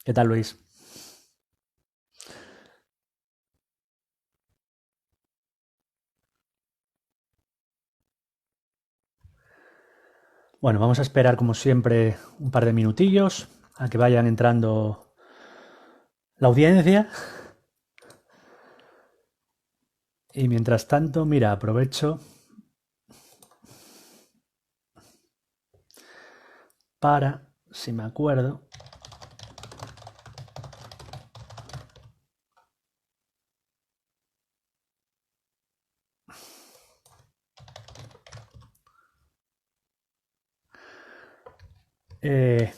¿Qué tal, Luis? Bueno, vamos a esperar como siempre un par de minutillos a que vayan entrando la audiencia. Y mientras tanto, mira, aprovecho para, si me acuerdo,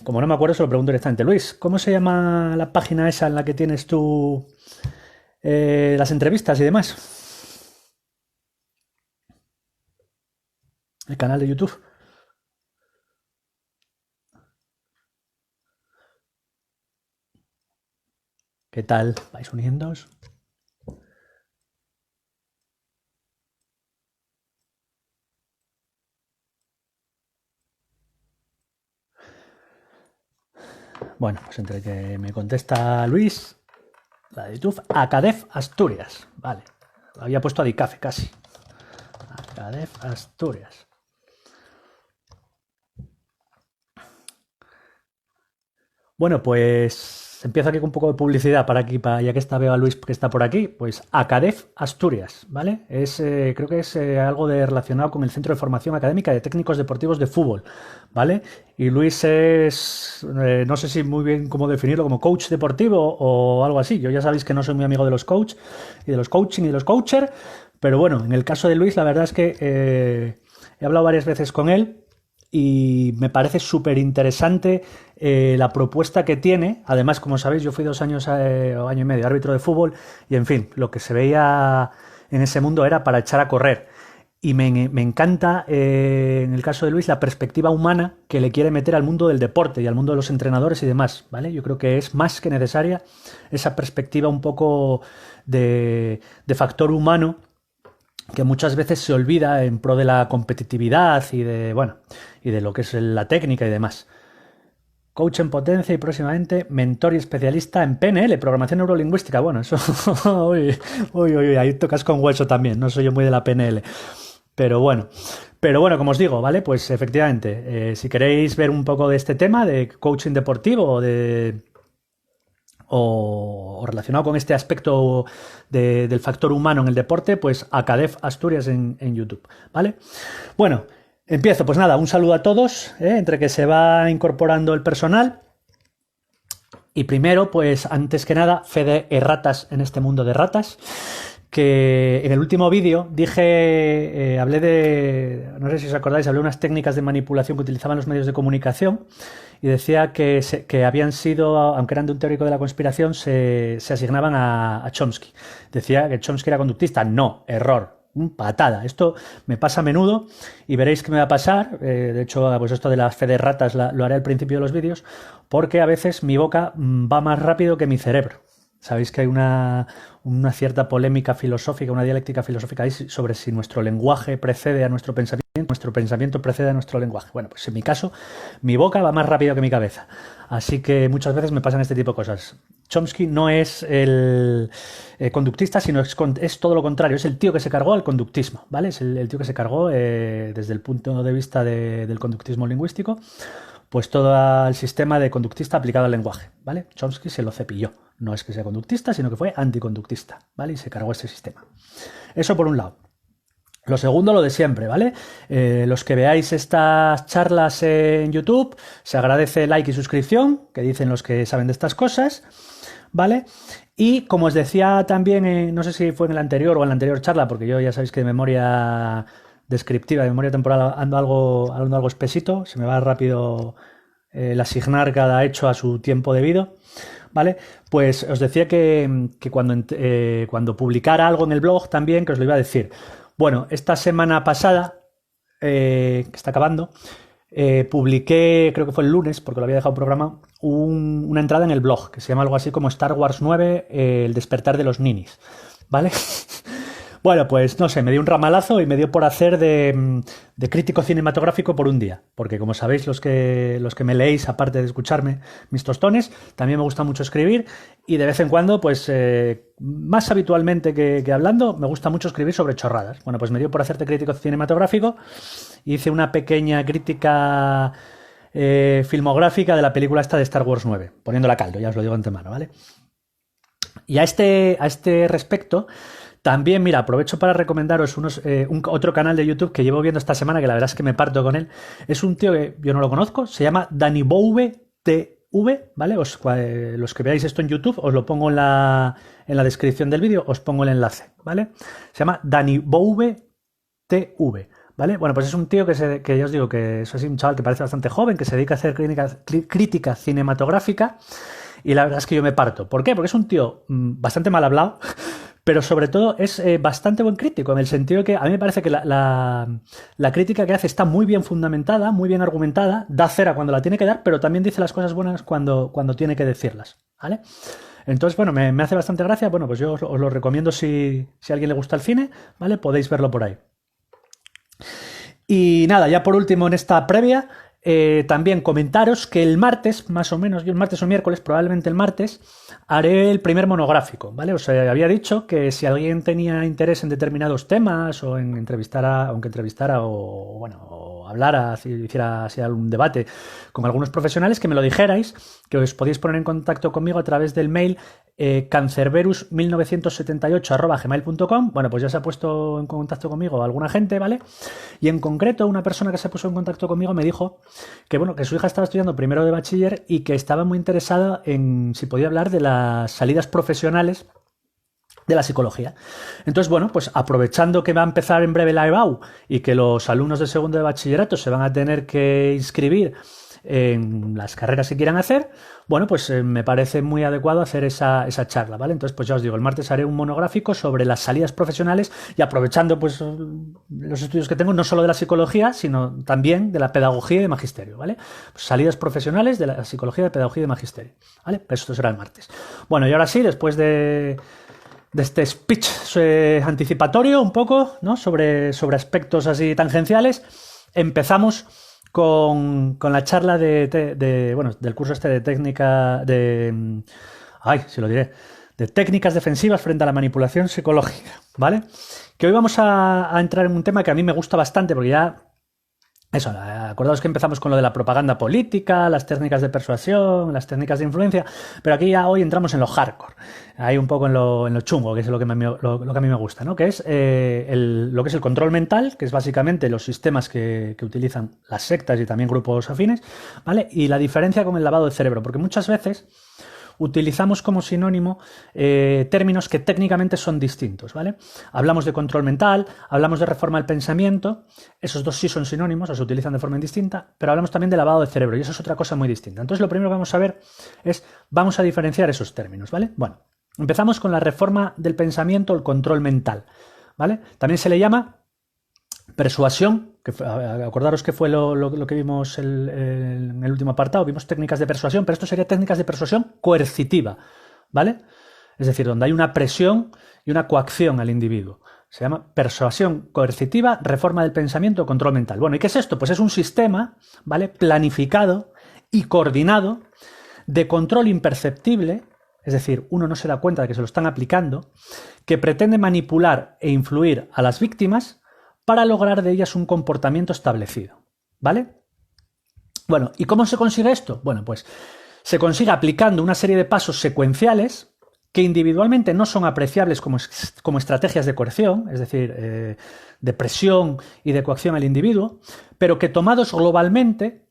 como no me acuerdo, se lo pregunto directamente. Luis, ¿cómo se llama la página esa en la que tienes tú las entrevistas y demás? El canal de YouTube. ¿Qué tal? ¿Vais uniéndoos? Bueno, pues entre que me contesta Luis, la de YouTube, Acadef Asturias. Vale. Lo había puesto a Dicafe casi. Acadef Asturias. Bueno, pues empiezo aquí con un poco de publicidad para aquí, ya que veo a Luis que está por aquí. Pues Acadef Asturias, ¿vale? Creo que es algo relacionado con el Centro de Formación Académica de Técnicos Deportivos de Fútbol, ¿vale? Y Luis es, no sé si muy bien cómo definirlo, como coach deportivo o algo así. Yo ya sabéis que no soy muy amigo de los coach y de los coaching y de los coacher, pero bueno, en el caso de Luis, la verdad es que he hablado varias veces con él y me parece súper interesante la propuesta que tiene. Además, como sabéis, yo fui 2 años o año y medio árbitro de fútbol y, en fin, lo que se veía en ese mundo era para echar a correr. Y me encanta, en el caso de Luis, la perspectiva humana que le quiere meter al mundo del deporte y al mundo de los entrenadores y demás, ¿vale? Yo creo que es más que necesaria esa perspectiva un poco de factor humano que muchas veces se olvida en pro de la competitividad y de, bueno, y de lo que es la técnica y demás. Coach en potencia y próximamente mentor y especialista en PNL, programación neurolingüística. Bueno, eso, uy, uy, uy, ahí tocas con hueso también. No soy yo muy de la PNL. Pero bueno, como os digo, ¿vale? Pues efectivamente, si queréis ver un poco de este tema de coaching deportivo o relacionado con este aspecto del factor humano en el deporte, pues Acadef Asturias en YouTube, ¿vale? Bueno, empiezo, pues nada, un saludo a todos, entre que se va incorporando el personal. Y primero, pues antes que nada, fe de erratas en este mundo de ratas, que en el último vídeo dije, hablé de, no sé si os acordáis, hablé de unas técnicas de manipulación que utilizaban los medios de comunicación y decía que habían sido, aunque eran de un teórico de la conspiración, se asignaban a Chomsky. Decía que Chomsky era conductista. No, error. Patada. Esto me pasa a menudo y veréis que me va a pasar. De hecho, pues esto de la fe de ratas lo haré al principio de los vídeos, porque a veces mi boca va más rápido que mi cerebro. Sabéis que hay una cierta polémica filosófica, una dialéctica filosófica ahí sobre si nuestro lenguaje precede a nuestro pensamiento precede a nuestro lenguaje. Bueno, pues en mi caso, mi boca va más rápido que mi cabeza. Así que muchas veces me pasan este tipo de cosas. Chomsky no es el conductista, sino es todo lo contrario. Es el tío que se cargó al conductismo, ¿vale? Es el tío que se cargó desde el punto de vista del conductismo lingüístico, pues todo el sistema de conductista aplicado al lenguaje, ¿vale? Chomsky se lo cepilló. No es que sea conductista, sino que fue anticonductista, ¿vale? Y se cargó ese sistema. Eso por un lado. Lo segundo, lo de siempre, ¿vale? Los que veáis estas charlas en YouTube, se agradece like y suscripción, que dicen los que saben de estas cosas, ¿vale? Y como os decía también, no sé si fue en el anterior o en la anterior charla, porque yo ya sabéis que de memoria descriptiva, de memoria temporal, ando algo espesito, se me va rápido el asignar cada hecho a su tiempo debido, ¿vale? Pues os decía que cuando publicara algo en el blog también, que os lo iba a decir. Bueno, esta semana pasada, que está acabando, publiqué, creo que fue el lunes, porque lo había dejado programado, una entrada en el blog, que se llama algo así como Star Wars 9, el despertar de los ninis, ¿vale? Bueno, pues no sé, me dio un ramalazo y me dio por hacer de crítico cinematográfico por un día. Porque como sabéis, los que me leéis, aparte de escucharme mis tostones, también me gusta mucho escribir y de vez en cuando, pues más habitualmente que hablando, me gusta mucho escribir sobre chorradas. Bueno, pues me dio por hacerte crítico cinematográfico. Hice una pequeña crítica filmográfica de la película esta de Star Wars 9, poniéndola a caldo, ya os lo digo antemano, ¿vale? Y a este respecto, también, mira, aprovecho para recomendaros otro canal de YouTube que llevo viendo esta semana, que la verdad es que me parto con él. Es un tío que yo no lo conozco, se llama Danny Bouve TV, ¿vale? Los que veáis esto en YouTube, os lo pongo en la descripción del vídeo, os pongo el enlace, ¿vale? Se llama Danny Bouve TV, ¿vale? Bueno, pues es un tío que ya os digo que es un chaval que parece bastante joven, que se dedica a hacer crítica cinematográfica. Y la verdad es que yo me parto. ¿Por qué? Porque es un tío bastante mal hablado, pero sobre todo es bastante buen crítico, en el sentido de que a mí me parece que la crítica que hace está muy bien fundamentada, muy bien argumentada, da cera cuando la tiene que dar, pero también dice las cosas buenas cuando tiene que decirlas, ¿vale? Entonces, bueno, me hace bastante gracia. Bueno, pues yo os lo recomiendo si a alguien le gusta el cine, ¿vale? Podéis verlo por ahí. Y nada, ya por último en esta previa, también comentaros que el martes, más o menos, yo el martes o miércoles, probablemente el martes, haré el primer monográfico, ¿vale? Os había dicho que si alguien tenía interés en determinados temas o en aunque entrevistara o, bueno, o hablara, si hiciera algún debate con algunos profesionales, que me lo dijerais, que os podéis poner en contacto conmigo a través del mail cancerberus1978@gmail.com. Bueno, pues ya se ha puesto en contacto conmigo alguna gente, ¿vale? Y en concreto una persona que se puso en contacto conmigo me dijo que, bueno, que su hija estaba estudiando primero de bachiller y que estaba muy interesada en si podía hablar de las salidas profesionales de la psicología. Entonces, bueno, pues aprovechando que va a empezar en breve la EBAU y que los alumnos de segundo de bachillerato se van a tener que inscribir en las carreras que quieran hacer, bueno, pues me parece muy adecuado hacer esa charla, ¿vale? Entonces, pues ya os digo, el martes haré un monográfico sobre las salidas profesionales y aprovechando pues los estudios que tengo, no solo de la psicología, sino también de la pedagogía y de magisterio, ¿vale? Pues salidas profesionales de la psicología, de pedagogía y de magisterio, ¿vale? Pues esto será el martes. Bueno, y ahora sí, después de este speech anticipatorio un poco, ¿no? sobre aspectos así tangenciales, empezamos con la charla del curso este de técnica de técnicas defensivas frente a la manipulación psicológica, ¿vale? Que hoy vamos a entrar en un tema que a mí me gusta bastante, porque ya eso, acordaos que empezamos con lo de la propaganda política, las técnicas de persuasión, las técnicas de influencia, pero aquí ya hoy entramos en lo hardcore, ahí un poco en lo chungo, que es lo que a mí me gusta, ¿no? Que es lo que es el control mental, que es básicamente los sistemas que utilizan las sectas y también grupos afines, ¿vale? Y la diferencia con el lavado de cerebro, porque muchas veces utilizamos como sinónimo términos que técnicamente son distintos, ¿vale? Hablamos de control mental, hablamos de reforma del pensamiento, esos dos sí son sinónimos, o se utilizan de forma indistinta, pero hablamos también de lavado de cerebro, y eso es otra cosa muy distinta. Entonces, lo primero que vamos a ver vamos a diferenciar esos términos, ¿vale? Bueno, empezamos con la reforma del pensamiento, el control mental, ¿vale? También se le llama persuasión, acordaros que fue lo que vimos en el último apartado, vimos técnicas de persuasión, pero esto sería técnicas de persuasión coercitiva, ¿vale? Es decir, donde hay una presión y una coacción al individuo. Se llama persuasión coercitiva, reforma del pensamiento, control mental. Bueno, ¿y qué es esto? Pues es un sistema, ¿vale?, planificado y coordinado de control imperceptible, es decir, uno no se da cuenta de que se lo están aplicando, que pretende manipular e influir a las víctimas para lograr de ellas un comportamiento establecido, ¿vale? Bueno, ¿y cómo se consigue esto? Bueno, pues se consigue aplicando una serie de pasos secuenciales que individualmente no son apreciables como estrategias de coerción, es decir, de presión y de coacción al individuo, pero que tomados globalmente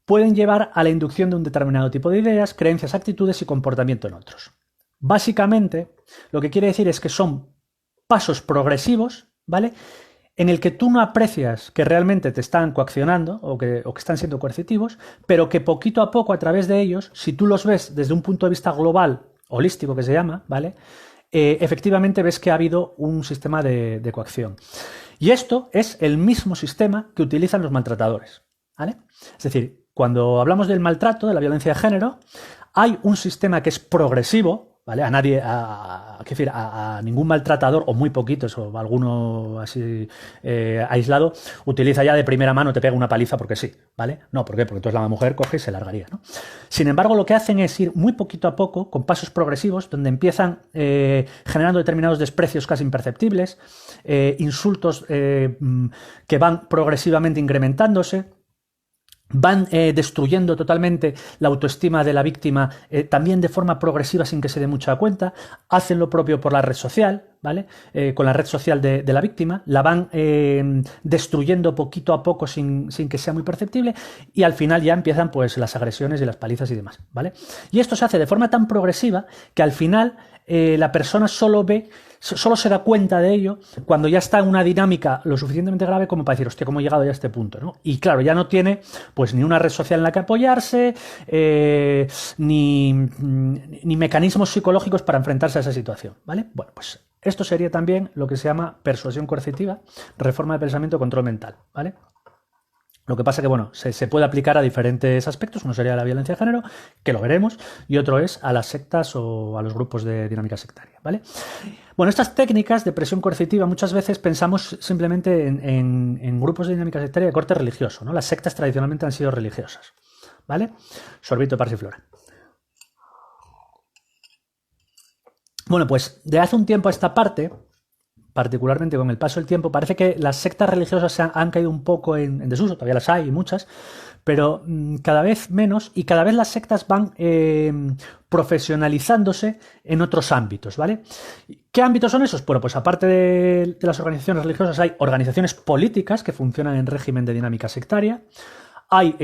pueden llevar a la inducción de un determinado tipo de ideas, creencias, actitudes y comportamiento en otros. Básicamente, lo que quiere decir es que son pasos progresivos, ¿vale?, en el que tú no aprecias que realmente te están coaccionando o que están siendo coercitivos, pero que poquito a poco a través de ellos, si tú los ves desde un punto de vista global, holístico que se llama, ¿vale?, efectivamente ves que ha habido un sistema de coacción. Y esto es el mismo sistema que utilizan los maltratadores, ¿vale? Es decir, cuando hablamos del maltrato, de la violencia de género, hay un sistema que es progresivo, ¿vale? A nadie, qué decir, a ningún maltratador, o muy poquitos, o alguno así aislado, utiliza ya de primera mano, te pega una paliza porque sí, ¿vale? No, ¿por qué? Porque entonces la mujer coge y se largaría, ¿no? Sin embargo, lo que hacen es ir muy poquito a poco, con pasos progresivos, donde empiezan generando determinados desprecios casi imperceptibles, insultos que van progresivamente incrementándose, van destruyendo totalmente la autoestima de la víctima, también de forma progresiva sin que se dé mucha cuenta. Hacen lo propio por la red social, ¿vale? Con la red social de la víctima, la van destruyendo poquito a poco sin que sea muy perceptible, y al final ya empiezan pues las agresiones y las palizas y demás, ¿vale? Y esto se hace de forma tan progresiva que al final la persona solo se da cuenta de ello cuando ya está en una dinámica lo suficientemente grave como para decir, hostia, ¿cómo he llegado ya a este punto? ¿No? Y claro, ya no tiene pues ni una red social en la que apoyarse, ni mecanismos psicológicos para enfrentarse a esa situación, ¿vale? Bueno, pues esto sería también lo que se llama persuasión coercitiva, reforma de pensamiento, control mental, ¿vale? Lo que pasa que, bueno, se puede aplicar a diferentes aspectos. Uno sería la violencia de género, que lo veremos, y otro es a las sectas o a los grupos de dinámica sectaria, ¿vale? Bueno, estas técnicas de presión coercitiva muchas veces pensamos simplemente en grupos de dinámica sectaria de corte religioso, ¿no? Las sectas tradicionalmente han sido religiosas, ¿vale? Sorbito de parsiflora. Bueno, pues de hace un tiempo a esta parte, particularmente con el paso del tiempo, parece que las sectas religiosas han caído un poco en desuso, todavía las hay muchas, pero cada vez menos, y cada vez las sectas van profesionalizándose en otros ámbitos, ¿vale? ¿Qué ámbitos son esos? Bueno, pues aparte de las organizaciones religiosas, hay organizaciones políticas que funcionan en régimen de dinámica sectaria, hay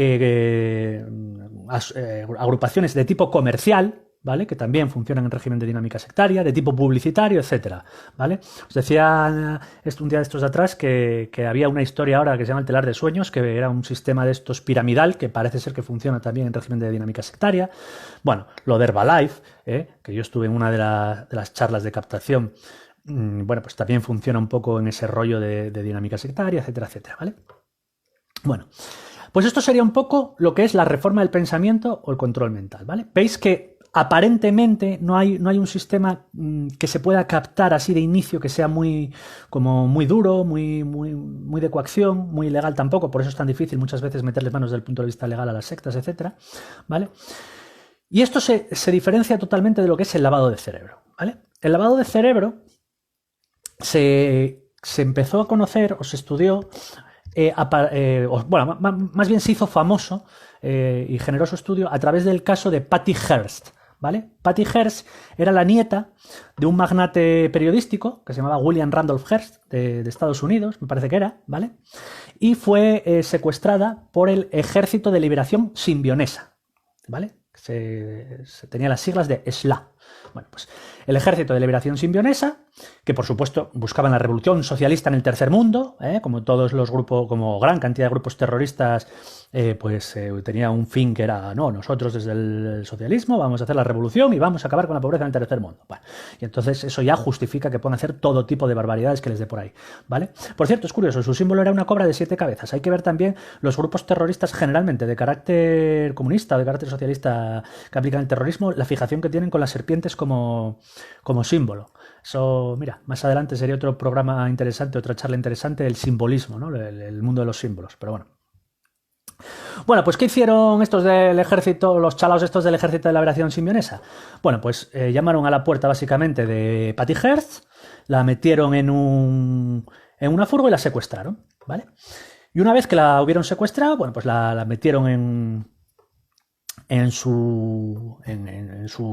agrupaciones de tipo comercial, ¿vale? Que también funcionan en régimen de dinámica sectaria, de tipo publicitario, etcétera, ¿vale? Os decía un día de estos de atrás que había una historia ahora que se llama el telar de sueños, que era un sistema de estos piramidal, que parece ser que funciona también en régimen de dinámica sectaria. Bueno, lo de Herbalife, que yo estuve en una de las charlas de captación, bueno, pues también funciona un poco en ese rollo de dinámica sectaria, etcétera, etcétera, ¿vale? Bueno, pues esto sería un poco lo que es la reforma del pensamiento o el control mental, ¿vale? Veis que aparentemente no hay un sistema que se pueda captar así de inicio, que sea muy duro, muy de coacción, muy ilegal tampoco, por eso es tan difícil muchas veces meterle manos desde el punto de vista legal a las sectas, etcétera, ¿vale? Y esto se diferencia totalmente de lo que es el lavado de cerebro, ¿vale? El lavado de cerebro se empezó a conocer o se estudió, bueno, más bien se hizo famoso y generó su estudio a través del caso de Patty Hearst, ¿vale? Patty Hearst era la nieta de un magnate periodístico que se llamaba William Randolph Hearst de Estados Unidos, me parece que era, ¿vale? Y fue secuestrada por el Ejército de Liberación Simbionesa, ¿vale? Se tenía las siglas de SLA. Bueno, pues el Ejército de Liberación Simbionesa, que por supuesto buscaban la revolución socialista en el tercer mundo, como todos los grupos, como gran cantidad de grupos terroristas, tenía un fin que era, no, nosotros desde el socialismo vamos a hacer la revolución y vamos a acabar con la pobreza en el tercer mundo. Bueno, y entonces eso ya justifica que puedan hacer todo tipo de barbaridades que les dé por ahí, ¿vale? Por cierto, es curioso, su símbolo era una cobra de 7 cabezas. Hay que ver también los grupos terroristas generalmente de carácter comunista o de carácter socialista que aplican el terrorismo, la fijación que tienen con las serpientes como símbolo. Eso, mira, más adelante sería otro programa interesante, otra charla interesante, el simbolismo, ¿no? El mundo de los símbolos, pero bueno. Bueno, pues ¿qué hicieron estos del ejército, los chalaos estos del Ejército de la Liberación Simbionesa? Bueno, pues llamaron a la puerta básicamente de Patty Hearst, la metieron en una furgo y la secuestraron, ¿vale? Y una vez que la hubieron secuestrado, bueno, pues la metieron en su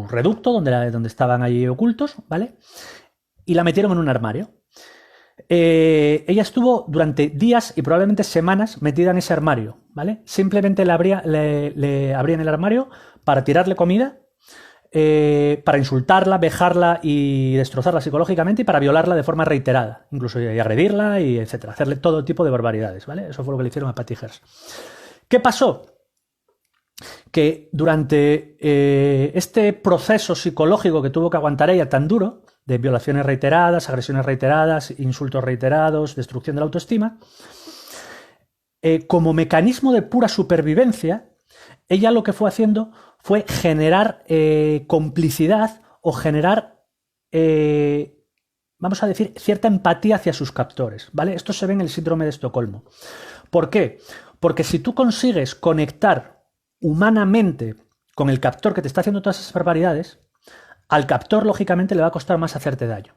reducto donde estaban allí ocultos, ¿vale? Y la metieron en un armario. Ella estuvo durante días y probablemente semanas metida en ese armario, ¿vale? Simplemente le abrían el armario para tirarle comida, para insultarla, vejarla y destrozarla psicológicamente, y para violarla de forma reiterada, incluso y agredirla y etcétera, hacerle todo tipo de barbaridades, ¿vale? Eso fue lo que le hicieron a Patty Hearst. ¿Qué pasó? Que durante este proceso psicológico que tuvo que aguantar ella tan duro, de violaciones reiteradas, agresiones reiteradas, insultos reiterados, destrucción de la autoestima, como mecanismo de pura supervivencia, ella lo que fue haciendo fue generar complicidad o generar, vamos a decir, cierta empatía hacia sus captores, ¿vale? Esto se ve en el síndrome de Estocolmo. ¿Por qué? Porque si tú consigues conectar humanamente con el captor que te está haciendo todas esas barbaridades, al captor, lógicamente, le va a costar más hacerte daño.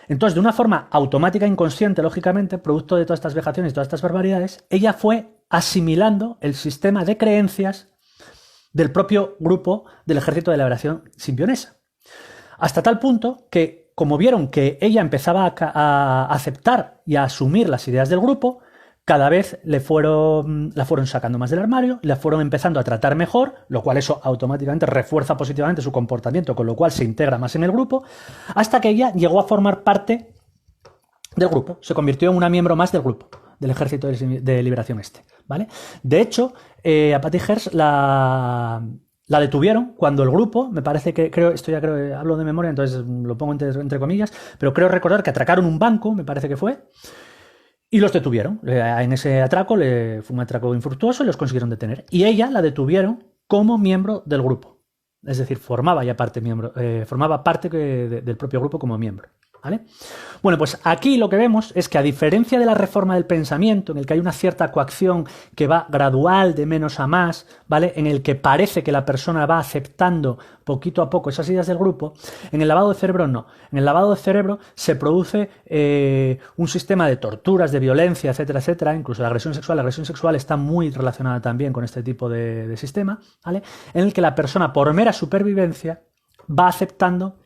Entonces, de una forma automática e inconsciente, lógicamente, producto de todas estas vejaciones y todas estas barbaridades, ella fue asimilando el sistema de creencias del propio grupo del Ejército de Liberación Simbionesa. Hasta tal punto que, como vieron que ella empezaba a aceptar y a asumir las ideas del grupo, cada vez la fueron sacando más del armario, la fueron empezando a tratar mejor, lo cual eso automáticamente refuerza positivamente su comportamiento, con lo cual se integra más en el grupo, hasta que ella llegó a formar parte del grupo, se convirtió en una miembro más del grupo, del Ejército de Liberación ¿vale? De hecho, a Patty Hearst la detuvieron cuando el grupo, me parece que, hablo de memoria, entonces lo pongo entre comillas, pero creo recordar que atracaron un banco, me parece que fue, y los detuvieron. En ese atraco fue un atraco infructuoso y los consiguieron detener. Y ella la detuvieron como miembro del grupo. Es decir, formaba parte del propio grupo como miembro. ¿Vale? Bueno, pues aquí lo que vemos es que, a diferencia de la reforma del pensamiento, en el que hay una cierta coacción que va gradual, de menos a más, ¿vale? En el que parece que la persona va aceptando poquito a poco esas ideas del grupo, en el lavado de cerebro no. En el lavado de cerebro se produce un sistema de torturas, de violencia, etcétera, etcétera, incluso la agresión sexual. La agresión sexual está muy relacionada también con este tipo de sistema, ¿vale? En el que la persona, por mera supervivencia, va aceptando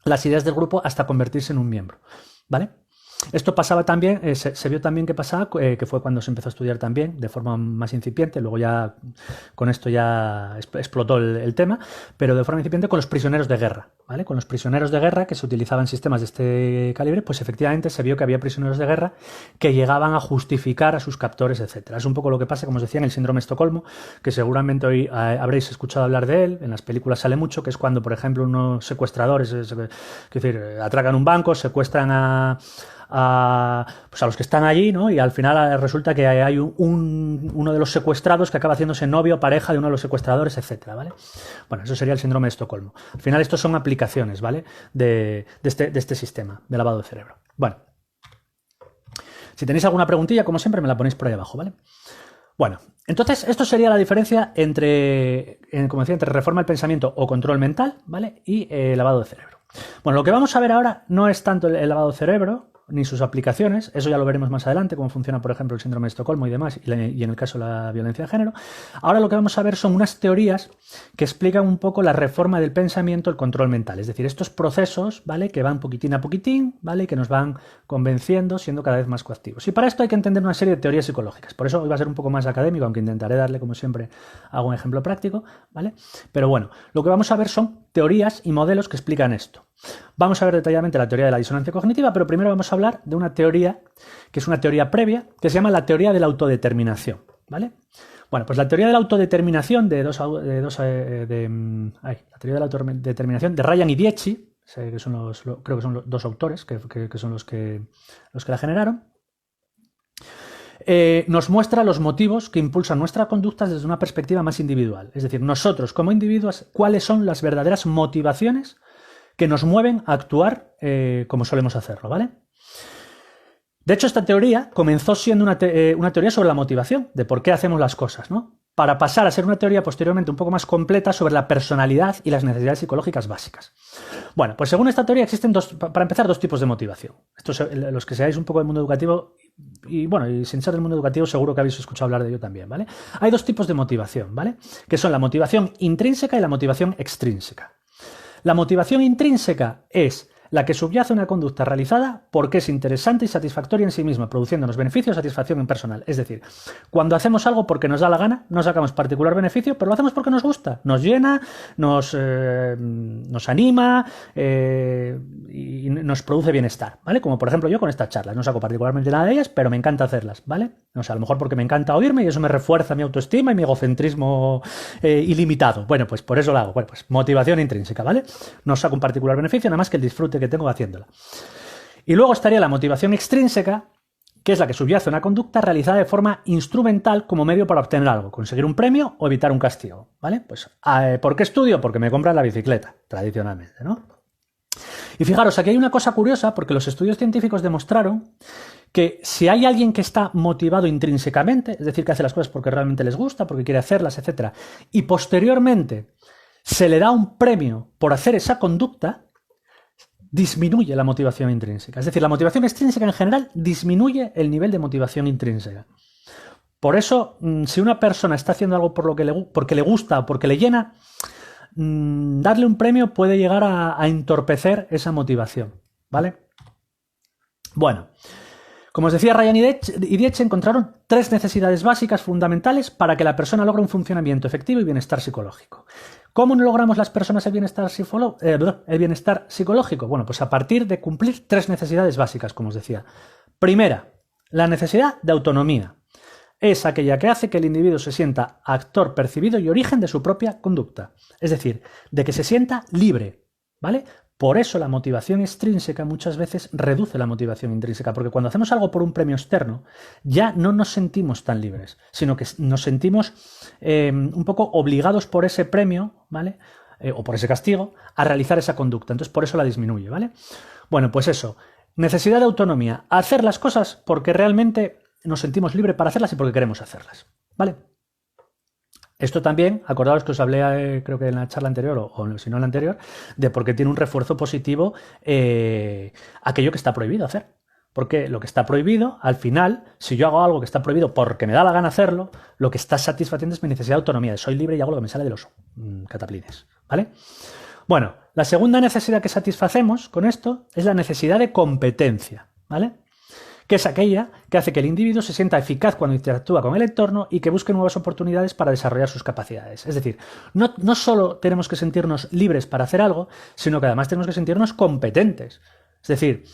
las ideas del grupo hasta convertirse en un miembro, ¿vale? Esto pasaba también, se vio también que pasaba, que fue cuando se empezó a estudiar también de forma más incipiente, luego ya con esto ya explotó el tema, pero de forma incipiente con los prisioneros de guerra, ¿vale? Con los prisioneros de guerra que se utilizaban sistemas de este calibre, pues efectivamente se vio que había prisioneros de guerra que llegaban a justificar a sus captores, etcétera. Es un poco lo que pasa, como os decía, en el síndrome de Estocolmo, que seguramente hoy habréis escuchado hablar de él, en las películas sale mucho, que es cuando, por ejemplo, unos secuestradores, atracan un banco, secuestran a los que están allí, ¿no? Y al final resulta que hay uno de los secuestrados que acaba haciéndose novio o pareja de uno de los secuestradores, etcétera, ¿vale? Bueno, eso sería el síndrome de Estocolmo. Al final estos son aplicaciones, ¿vale? De este sistema de lavado de cerebro. Bueno, si tenéis alguna preguntilla, como siempre, me la ponéis por ahí abajo, ¿vale? Bueno, entonces esto sería la diferencia entre reforma del pensamiento o control mental, ¿vale? Y lavado de cerebro. Bueno, lo que vamos a ver ahora no es tanto el lavado de cerebro ni sus aplicaciones, eso ya lo veremos más adelante, cómo funciona, por ejemplo, el síndrome de Estocolmo y demás, y en el caso de la violencia de género. Ahora lo que vamos a ver son unas teorías que explican un poco la reforma del pensamiento, el control mental, es decir, estos procesos, ¿vale?, que van poquitín a poquitín, ¿vale?, que nos van convenciendo, siendo cada vez más coactivos. Y para esto hay que entender una serie de teorías psicológicas, por eso hoy va a ser un poco más académico, aunque intentaré darle, como siempre, algún ejemplo práctico, ¿vale? Pero bueno, lo que vamos a ver son teorías y modelos que explican esto. Vamos a ver detalladamente la teoría de la disonancia cognitiva, pero primero vamos a hablar de una teoría que es una teoría previa, que se llama la teoría de la autodeterminación, ¿vale? Bueno, pues la teoría de la autodeterminación la teoría de la autodeterminación de Ryan y Dietschy, que son creo que son los dos autores que son los que la generaron, nos muestra los motivos que impulsan nuestras conductas desde una perspectiva más individual. Es decir, nosotros como individuos, ¿cuáles son las verdaderas motivaciones que nos mueven a actuar como solemos hacerlo, ¿vale? De hecho, esta teoría comenzó siendo una teoría sobre la motivación, de por qué hacemos las cosas, ¿no? Para pasar a ser una teoría posteriormente un poco más completa sobre la personalidad y las necesidades psicológicas básicas. Bueno, pues según esta teoría existen para empezar, dos tipos de motivación. Los que seáis un poco del mundo educativo, y bueno, y sin ser del mundo educativo seguro que habéis escuchado hablar de ello también, ¿vale? Hay dos tipos de motivación, ¿vale? Que son la motivación intrínseca y la motivación extrínseca. La motivación intrínseca es la que subyace a una conducta realizada porque es interesante y satisfactoria en sí misma, produciéndonos beneficio o satisfacción en personal. Es decir, cuando hacemos algo porque nos da la gana, no sacamos particular beneficio, pero lo hacemos porque nos gusta, nos llena, nos anima y nos produce bienestar, ¿vale? Como por ejemplo yo con estas charlas, no saco particularmente nada de ellas, pero me encanta hacerlas, ¿vale? O sea, a lo mejor porque me encanta oírme y eso me refuerza mi autoestima y mi egocentrismo ilimitado. Bueno, pues por eso lo hago. Bueno, pues motivación intrínseca, ¿vale? No saco un particular beneficio, nada más que el disfrute que tengo haciéndola. Y luego estaría la motivación extrínseca, que es la que subyace a una conducta realizada de forma instrumental como medio para obtener algo, conseguir un premio o evitar un castigo, ¿vale? Pues, ¿por qué estudio? Porque me compran la bicicleta, tradicionalmente, ¿no? Y fijaros, aquí hay una cosa curiosa, porque los estudios científicos demostraron que si hay alguien que está motivado intrínsecamente, es decir, que hace las cosas porque realmente les gusta, porque quiere hacerlas, etc., y posteriormente se le da un premio por hacer esa conducta, disminuye la motivación intrínseca. Es decir, la motivación extrínseca en general disminuye el nivel de motivación intrínseca. Por eso, si una persona está haciendo algo porque le gusta o porque le llena, darle un premio puede llegar a entorpecer esa motivación, ¿vale? Bueno, como os decía, Ryan y Dietz encontraron 3 necesidades básicas fundamentales para que la persona logre un funcionamiento efectivo y bienestar psicológico. ¿Cómo no logramos las personas el bienestar psicológico? Bueno, pues a partir de cumplir 3 necesidades básicas, como os decía. Primera, la necesidad de autonomía. Es aquella que hace que el individuo se sienta actor percibido y origen de su propia conducta. Es decir, de que se sienta libre, ¿vale? Por eso la motivación extrínseca muchas veces reduce la motivación intrínseca, porque cuando hacemos algo por un premio externo, ya no nos sentimos tan libres, sino que nos sentimos un poco obligados por ese premio, ¿vale? O por ese castigo, a realizar esa conducta. Entonces, por eso la disminuye, ¿vale? Bueno, pues eso. Necesidad de autonomía. Hacer las cosas porque realmente nos sentimos libres para hacerlas y porque queremos hacerlas, ¿vale? Esto también, acordaos que os hablé, creo que en la charla anterior, o si no en la anterior, de por qué tiene un refuerzo positivo aquello que está prohibido hacer. Porque lo que está prohibido, al final, si yo hago algo que está prohibido porque me da la gana hacerlo, lo que está satisfaciendo es mi necesidad de autonomía, de soy libre y hago lo que me sale de los cataplines, ¿vale? Bueno, la segunda necesidad que satisfacemos con esto es la necesidad de competencia, ¿vale? Que es aquella que hace que el individuo se sienta eficaz cuando interactúa con el entorno y que busque nuevas oportunidades para desarrollar sus capacidades. Es decir, no solo tenemos que sentirnos libres para hacer algo, sino que además tenemos que sentirnos competentes. Es decir,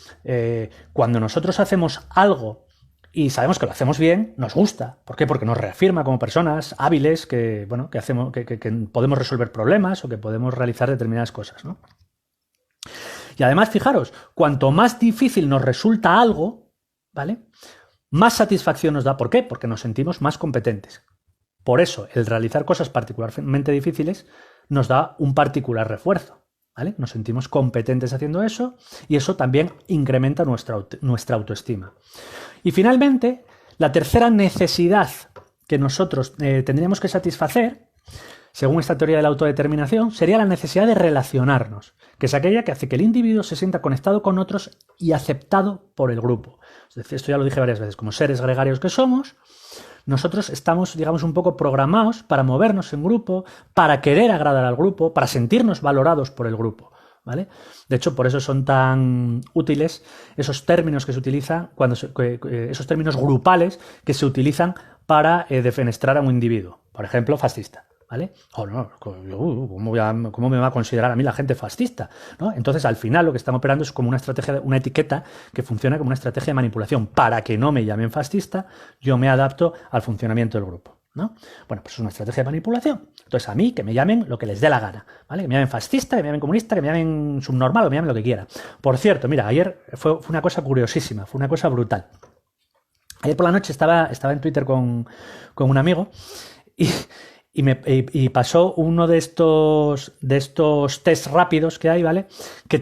cuando nosotros hacemos algo y sabemos que lo hacemos bien, nos gusta. ¿Por qué? Porque nos reafirma como personas hábiles que podemos resolver problemas o que podemos realizar determinadas cosas, ¿no? Y además, fijaros, cuanto más difícil nos resulta algo, ¿vale?, más satisfacción nos da. ¿Por qué? Porque nos sentimos más competentes. Por eso, el realizar cosas particularmente difíciles nos da un particular refuerzo, ¿vale? Nos sentimos competentes haciendo eso y eso también incrementa nuestra autoestima. Y finalmente, la tercera necesidad que nosotros tendríamos que satisfacer, según esta teoría de la autodeterminación, sería la necesidad de relacionarnos, que es aquella que hace que el individuo se sienta conectado con otros y aceptado por el grupo. Es decir, esto ya lo dije varias veces, como seres gregarios que somos, nosotros estamos, digamos, un poco programados para movernos en grupo, para querer agradar al grupo, para sentirnos valorados por el grupo, ¿vale? De hecho, por eso son tan útiles esos términos que se utilizan, esos términos grupales que se utilizan para defenestrar a un individuo. Por ejemplo, fascista, ¿vale? O no, ¿cómo me va a considerar a mí la gente fascista, ¿no? Entonces, al final, lo que están operando es como una estrategia, una etiqueta que funciona como una estrategia de manipulación. Para que no me llamen fascista, yo me adapto al funcionamiento del grupo, ¿no? Bueno, pues es una estrategia de manipulación. Entonces, a mí, que me llamen lo que les dé la gana, ¿vale? Que me llamen fascista, que me llamen comunista, que me llamen subnormal, o que me llamen lo que quiera. Por cierto, mira, ayer fue una cosa curiosísima, fue una cosa brutal. Ayer por la noche estaba en Twitter con un amigo y pasó uno de estos test rápidos que hay, ¿vale? Que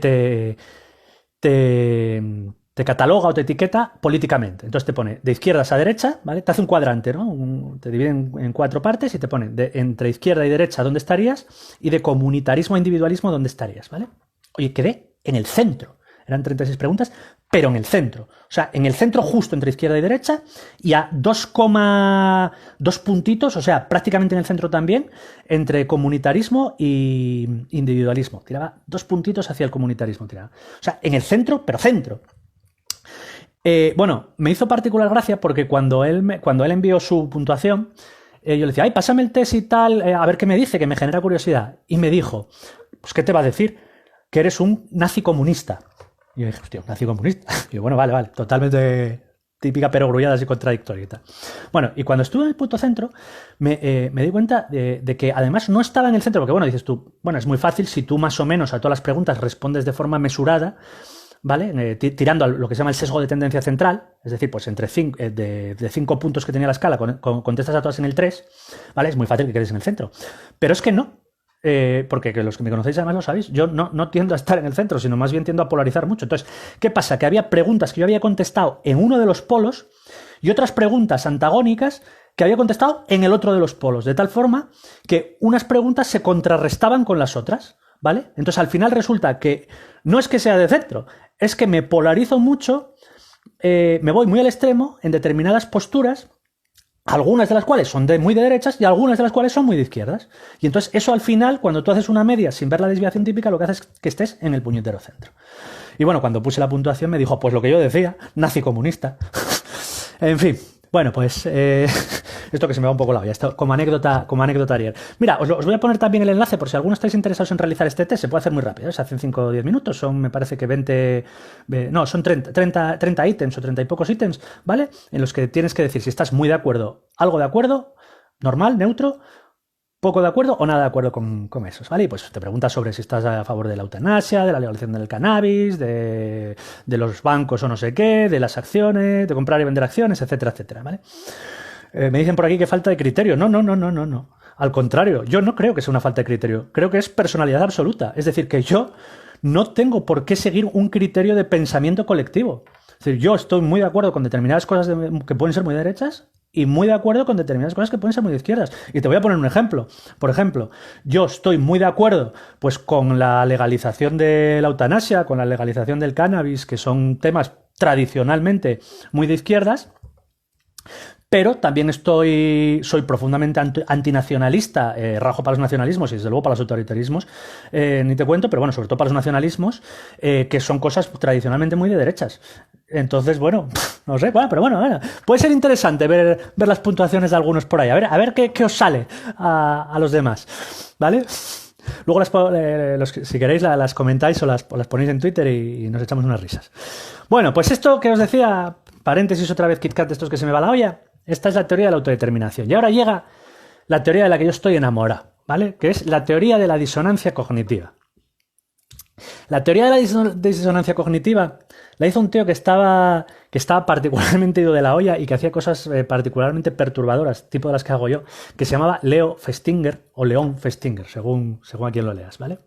te cataloga o te etiqueta políticamente. Entonces te pone de izquierdas a derecha, ¿vale? Te hace un cuadrante, ¿no? Te divide en 4 partes y te pone entre izquierda y derecha dónde estarías y de comunitarismo a individualismo dónde estarías, ¿vale? Oye, quedé en el centro. Eran 36 preguntas, pero en el centro. O sea, en el centro justo entre izquierda y derecha y a 2,2 puntitos, o sea, prácticamente en el centro también, entre comunitarismo y individualismo. Tiraba 2 puntitos hacia el comunitarismo. Tiraba. O sea, en el centro, pero centro. Bueno, me hizo particular gracia porque cuando él envió su puntuación, yo le decía, ay, pásame el test y tal, a ver qué me dice, que me genera curiosidad. Y me dijo, pues, ¿qué te va a decir? Que eres un nazi comunista. Y yo dije, hostia, nazi comunista. Y yo, bueno, vale, totalmente típica perogrullada así contradictoria y tal. Bueno, y cuando estuve en el punto centro, me di cuenta de que además no estaba en el centro, porque bueno, dices tú, bueno, es muy fácil si tú más o menos a todas las preguntas respondes de forma mesurada, ¿vale? Tirando a lo que se llama el sesgo de tendencia central, es decir, pues entre de 5 puntos que tenía la escala, contestas a todas en el 3, ¿vale? Es muy fácil que quedes en el centro. Pero es que no. Porque que los que me conocéis además lo sabéis, yo no tiendo a estar en el centro, sino más bien tiendo a polarizar mucho. Entonces, ¿qué pasa? Que había preguntas que yo había contestado en uno de los polos y otras preguntas antagónicas que había contestado en el otro de los polos, de tal forma que unas preguntas se contrarrestaban con las otras, ¿vale? Entonces, al final resulta que no es que sea de centro, es que me polarizo mucho, me voy muy al extremo en determinadas posturas, algunas de las cuales son muy de derechas y algunas de las cuales son muy de izquierdas. Y entonces eso al final, cuando tú haces una media sin ver la desviación típica, lo que hace es que estés en el puñetero centro. Y bueno, cuando puse la puntuación me dijo, pues lo que yo decía, nazi comunista. En fin, bueno, pues esto que se me va un poco la olla, esto como anécdota ayer. Mira, os voy a poner también el enlace por si alguno estáis interesados en realizar este test. Se puede hacer muy rápido, se hacen 5 o 10 minutos, son me parece que son 30 ítems o 30 y pocos ítems, ¿vale? En los que tienes que decir si estás muy de acuerdo, algo de acuerdo, normal, neutro, poco de acuerdo o nada de acuerdo con esos, ¿vale? Y pues te preguntas sobre si estás a favor de la eutanasia, de la legalización del cannabis, de los bancos o no sé qué, de las acciones, de comprar y vender acciones, etcétera, etcétera, ¿vale? Me dicen por aquí que falta de criterio. No. Al contrario, yo no creo que sea una falta de criterio. Creo que es personalidad absoluta. Es decir, que yo no tengo por qué seguir un criterio de pensamiento colectivo. Es decir, yo estoy muy de acuerdo con determinadas cosas que pueden ser muy derechas y muy de acuerdo con determinadas cosas que pueden ser muy de izquierdas. Y te voy a poner un ejemplo. Por ejemplo, yo estoy muy de acuerdo pues con la legalización de la eutanasia, con la legalización del cannabis, que son temas tradicionalmente muy de izquierdas, pero también soy profundamente antinacionalista, rajo para los nacionalismos y desde luego para los autoritarismos, ni te cuento, pero bueno, sobre todo para los nacionalismos, que son cosas tradicionalmente muy de derechas. Entonces, bueno, no sé, pero bueno, puede ser interesante ver las puntuaciones de algunos por ahí, a ver qué os sale a los demás, ¿vale? Luego, si queréis, las comentáis o las ponéis en Twitter y nos echamos unas risas. Bueno, pues esto que os decía, paréntesis otra vez, KitKat de estos que se me va la olla. Esta es la teoría de la autodeterminación. Y ahora llega la teoría de la que yo estoy enamorado, ¿vale? Que es la teoría de la disonancia cognitiva. La teoría de la disonancia cognitiva la hizo un tío que estaba particularmente ido de la olla y que hacía cosas particularmente perturbadoras, tipo de las que hago yo, que se llamaba Leo Festinger o León Festinger, según a quien lo leas, ¿vale?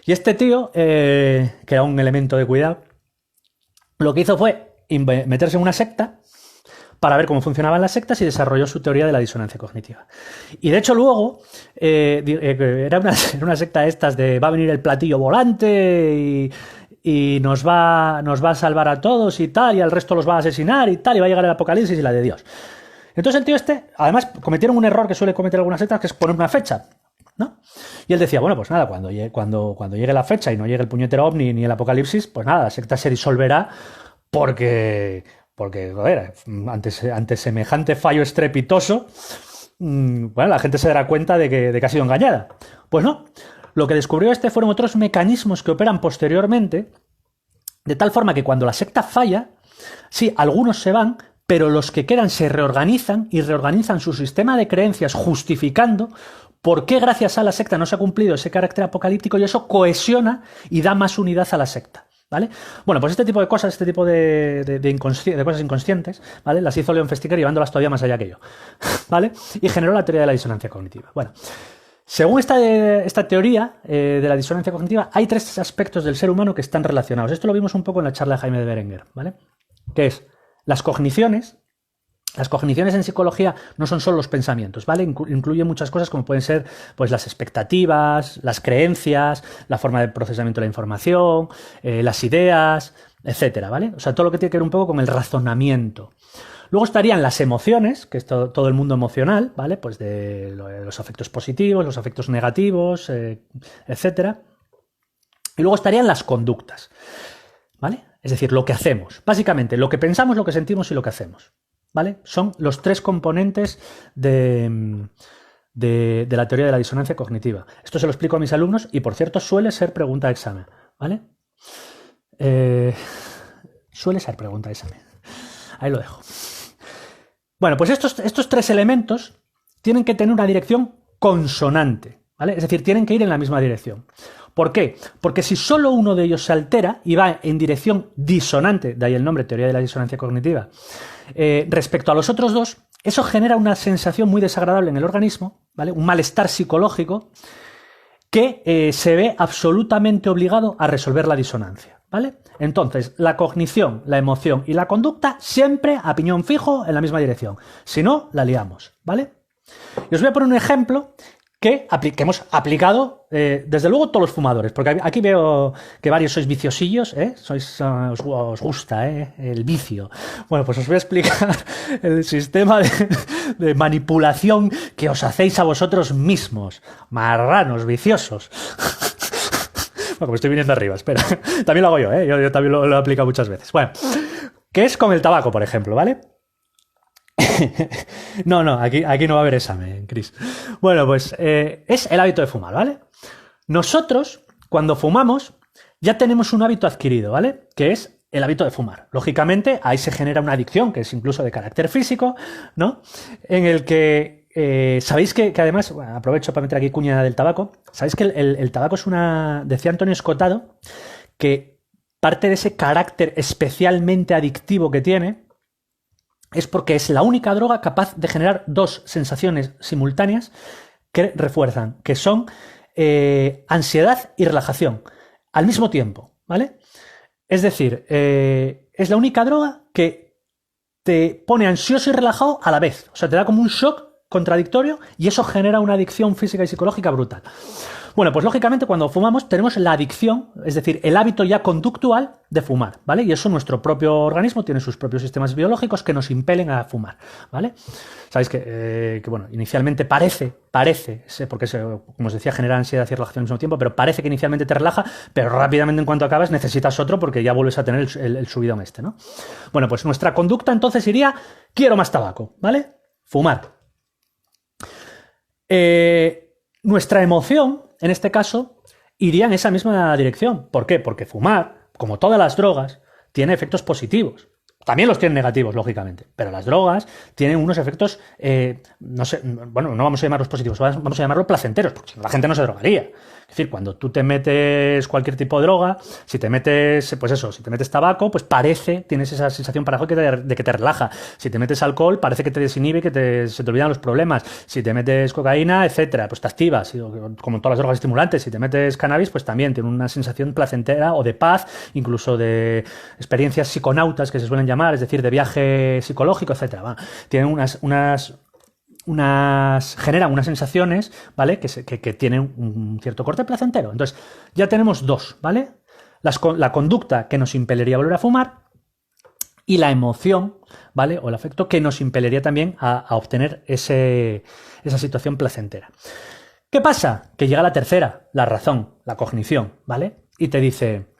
Y este tío, que era un elemento de cuidado, lo que hizo fue meterse en una secta para ver cómo funcionaban las sectas y desarrolló su teoría de la disonancia cognitiva. Y de hecho luego era una secta de estas de va a venir el platillo volante y nos va a salvar a todos y tal, y al resto los va a asesinar y tal, y va a llegar el apocalipsis y la de Dios. Entonces el tío además cometieron un error que suele cometer algunas sectas, que es poner una fecha, ¿no? Y él decía, bueno, pues nada, cuando llegue la fecha y no llegue el puñetero ovni ni el apocalipsis, pues nada, la secta se disolverá porque joder, ante semejante fallo estrepitoso, bueno, la gente se dará cuenta de que ha sido engañada. Pues no, lo que descubrió fueron otros mecanismos que operan posteriormente, de tal forma que cuando la secta falla, sí, algunos se van, pero los que quedan se reorganizan y reorganizan su sistema de creencias justificando por qué gracias a la secta no se ha cumplido ese carácter apocalíptico, y eso cohesiona y da más unidad a la secta, ¿vale? Bueno, pues este tipo de cosas, de cosas inconscientes, ¿vale? Las hizo León Festinger llevándolas todavía más allá que yo, ¿vale? Y generó la teoría de la disonancia cognitiva. Bueno, según esta teoría de la disonancia cognitiva, hay 3 aspectos del ser humano que están relacionados. Esto lo vimos un poco en la charla de Jaime de Berenguer, ¿vale? Que es las cogniciones. Las cogniciones en psicología no son solo los pensamientos, ¿vale? Incluyen muchas cosas como pueden ser pues, las expectativas, las creencias, la forma de procesamiento de la información, las ideas, etcétera, ¿vale? O sea, todo lo que tiene que ver un poco con el razonamiento. Luego estarían las emociones, que es todo el mundo emocional, ¿vale? Pues de los afectos positivos, los afectos negativos, etcétera. Y luego estarían las conductas, ¿vale? Es decir, lo que hacemos. Básicamente, lo que pensamos, lo que sentimos y lo que hacemos, ¿vale? Son los 3 componentes de la teoría de la disonancia cognitiva. Esto se lo explico a mis alumnos y, por cierto, suele ser pregunta de examen, ¿vale? Suele ser pregunta de examen. Ahí lo dejo. Bueno, pues estos 3 elementos tienen que tener una dirección consonante, ¿vale? Es decir, tienen que ir en la misma dirección. ¿Por qué? Porque si solo uno de ellos se altera y va en dirección disonante, de ahí el nombre, teoría de la disonancia cognitiva, respecto a los otros dos, eso genera una sensación muy desagradable en el organismo, ¿vale? Un malestar psicológico que se ve absolutamente obligado a resolver la disonancia, ¿vale? Entonces, la cognición, la emoción y la conducta siempre a piñón fijo en la misma dirección. Si no, la liamos, ¿vale? Y os voy a poner un ejemplo que hemos aplicado, desde luego, todos los fumadores, porque aquí veo que varios sois viciosillos, ¿eh? Os gusta el vicio. Bueno, pues os voy a explicar el sistema de manipulación que os hacéis a vosotros mismos, marranos viciosos. Bueno, me estoy viniendo arriba, espera. También lo hago yo, ¿eh? Yo también lo he aplicado muchas veces. Bueno, que es con el tabaco, por ejemplo, ¿vale? No, aquí no va a haber examen, Chris. Bueno, pues es el hábito de fumar, ¿vale? Nosotros, cuando fumamos, ya tenemos un hábito adquirido, ¿vale? Que es el hábito de fumar. Lógicamente, ahí se genera una adicción, que es incluso de carácter físico, ¿no? En el que sabéis que además, bueno, aprovecho para meter aquí cuña del tabaco, sabéis que el tabaco es decía Antonio Escotado, que parte de ese carácter especialmente adictivo que tiene es porque es la única droga capaz de generar dos sensaciones simultáneas que refuerzan, que son ansiedad y relajación al mismo tiempo, ¿vale? Es decir, es la única droga que te pone ansioso y relajado a la vez. O sea, te da como un shock contradictorio y eso genera una adicción física y psicológica brutal. Bueno, pues lógicamente cuando fumamos tenemos la adicción, es decir, el hábito ya conductual de fumar, ¿vale? Y eso nuestro propio organismo tiene sus propios sistemas biológicos que nos impelen a fumar, ¿vale? Sabéis que bueno, inicialmente parece, porque como os decía, genera ansiedad y relajación al mismo tiempo, pero parece que inicialmente te relaja, pero rápidamente en cuanto acabas necesitas otro porque ya vuelves a tener el subidón este, ¿no? Bueno, pues nuestra conducta entonces iría, quiero más tabaco, ¿vale? Fumar. Nuestra emoción, en este caso, iría en esa misma dirección. ¿Por qué? Porque fumar, como todas las drogas, tiene efectos positivos. También los tienen negativos, lógicamente, pero las drogas tienen unos efectos, no sé, bueno, no vamos a llamarlos positivos, vamos a llamarlos placenteros, porque si no la gente no se drogaría. Es decir, cuando tú te metes cualquier tipo de droga, si te metes, pues eso, si te metes tabaco, pues tienes esa sensación paradójica de que te relaja. Si te metes alcohol, parece que te desinhibe, se te olvidan los problemas. Si te metes cocaína, etcétera, pues te activas, como todas las drogas estimulantes. Si te metes cannabis, pues también tiene una sensación placentera o de paz, incluso de experiencias psiconautas que se suelen llamar, es decir, de viaje psicológico, etcétera. Tienen generan unas sensaciones, ¿vale? Que tienen un cierto corte placentero. Entonces, ya tenemos dos, ¿vale? La conducta que nos impelería a volver a fumar y la emoción, ¿vale? O el afecto que nos impelería también a obtener esa situación placentera. ¿Qué pasa? Que llega la tercera, la razón, la cognición, ¿vale? Y te dice,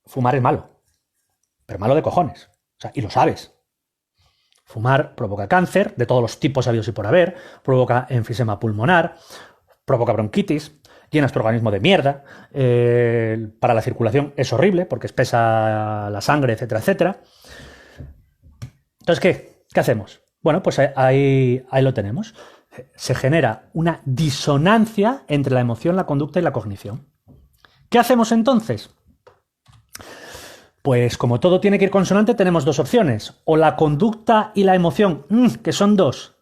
fumar es malo, pero malo de cojones. O sea, y lo sabes. Fumar provoca cáncer de todos los tipos habidos y por haber, provoca enfisema pulmonar, provoca bronquitis, llenas tu organismo de mierda, para la circulación es horrible porque espesa la sangre, etcétera, etcétera. Entonces, ¿qué hacemos? Bueno, pues ahí lo tenemos. Se genera una disonancia entre la emoción, la conducta y la cognición. ¿Qué hacemos entonces? Pues como todo tiene que ir consonante, tenemos dos opciones. O la conducta y la emoción, que son dos,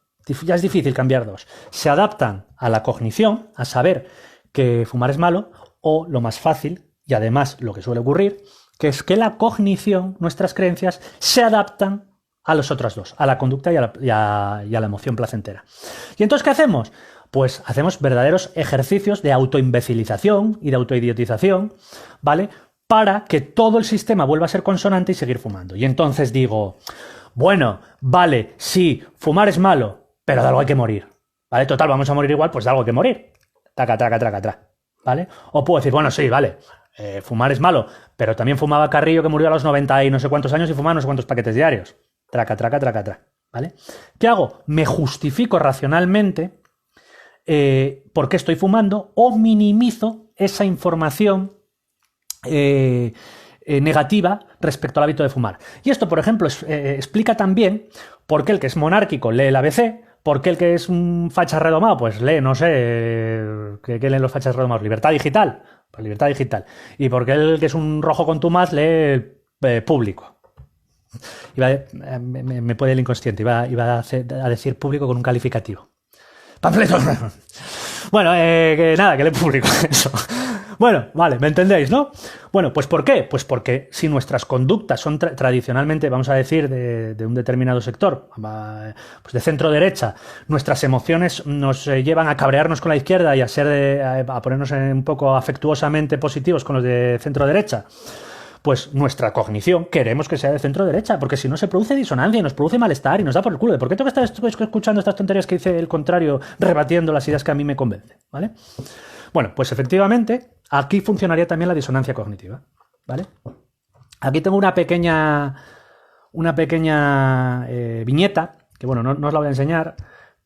ya es difícil cambiar dos, se adaptan a la cognición, a saber que fumar es malo, o lo más fácil, y además lo que suele ocurrir, que es que la cognición, nuestras creencias, se adaptan a los otros dos, a la conducta y a la emoción placentera. ¿Y entonces qué hacemos? Pues hacemos verdaderos ejercicios de autoimbecilización y de autoidiotización, ¿vale?, para que todo el sistema vuelva a ser consonante y seguir fumando. Y entonces digo, bueno, vale, sí, fumar es malo, pero de algo hay que morir, ¿vale? Total, vamos a morir igual, pues de algo hay que morir. Traca, traca, traca, traca, ¿vale? O puedo decir, bueno, sí, vale, fumar es malo, pero también fumaba Carrillo, que murió a los 90 y no sé cuántos años y fumaba no sé cuántos paquetes diarios. Traca, traca, traca, traca, ¿vale? ¿Qué hago? Me justifico racionalmente por qué estoy fumando o minimizo esa información negativa respecto al hábito de fumar. Y esto, por ejemplo, explica también por qué el que es monárquico lee el ABC, ¿Por qué el que es un facha redomado? Pues lee, no sé, ¿qué leen los fachas redomados? Libertad digital. Pues libertad digital. ¿Y por qué el que es un rojo contumaz lee público? Me puede el inconsciente, iba a decir público con un calificativo. ¡Panfleto! Bueno, que lee público, eso. Bueno, vale, ¿me entendéis, no? Bueno, pues ¿por qué? Pues porque si nuestras conductas son tradicionalmente, vamos a decir, de un determinado sector, pues de centro derecha, nuestras emociones nos llevan a cabrearnos con la izquierda y a ponernos un poco afectuosamente positivos con los de centro derecha, pues nuestra cognición queremos que sea de centro derecha, porque si no se produce disonancia y nos produce malestar y nos da por el culo. ¿Por qué tengo que estar escuchando estas tonterías que dice el contrario, rebatiendo las ideas que a mí me convencen? ¿Vale? Bueno, pues efectivamente, aquí funcionaría también la disonancia cognitiva, ¿vale? Aquí tengo una pequeña viñeta, que bueno, no os la voy a enseñar,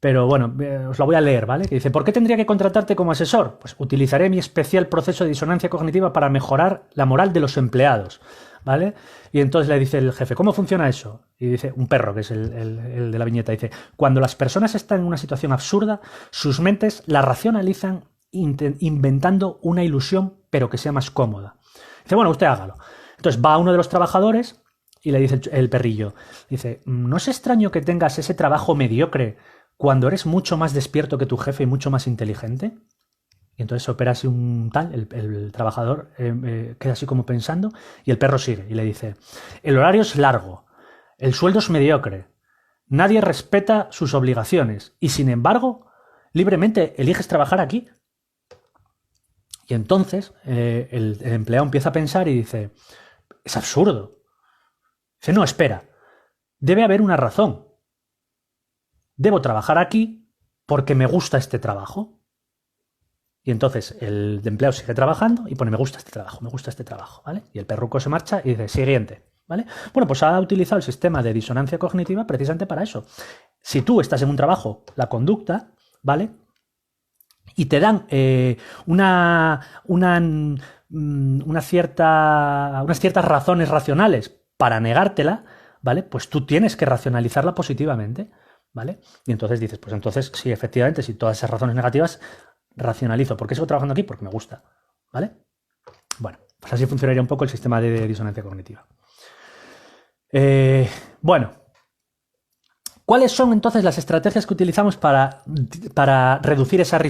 pero bueno, os la voy a leer, ¿vale? Que dice, ¿por qué tendría que contratarte como asesor? Pues utilizaré mi especial proceso de disonancia cognitiva para mejorar la moral de los empleados, ¿vale? Y entonces le dice el jefe, ¿cómo funciona eso? Y dice, un perro, que es el de la viñeta, dice, cuando las personas están en una situación absurda, sus mentes la racionalizan inventando una ilusión, pero que sea más cómoda. Dice, bueno, usted hágalo. Entonces va uno de los trabajadores y le dice el perrillo, dice, ¿no es extraño que tengas ese trabajo mediocre cuando eres mucho más despierto que tu jefe y mucho más inteligente? Y entonces opera así un tal, el trabajador queda así como pensando y el perro sigue y le dice, el horario es largo, el sueldo es mediocre, nadie respeta sus obligaciones y sin embargo libremente eliges trabajar aquí. Y entonces el empleado empieza a pensar y dice, es absurdo. Dice, no, espera, debe haber una razón. Debo trabajar aquí porque me gusta este trabajo. Y entonces el empleado sigue trabajando y pone, me gusta este trabajo, ¿vale? Y el perruco se marcha y dice, siguiente, ¿vale? Bueno, pues ha utilizado el sistema de disonancia cognitiva precisamente para eso. Si tú estás en un trabajo, la conducta, ¿vale? Y te dan unas ciertas razones racionales para negártela, ¿vale? Pues tú tienes que racionalizarla positivamente, ¿vale? Y entonces dices, pues entonces sí, efectivamente, si todas esas razones negativas racionalizo. ¿Por qué sigo trabajando aquí? Porque me gusta, ¿vale? Bueno, pues así funcionaría un poco el sistema de disonancia cognitiva. Bueno, ¿cuáles son entonces las estrategias que utilizamos para reducir esa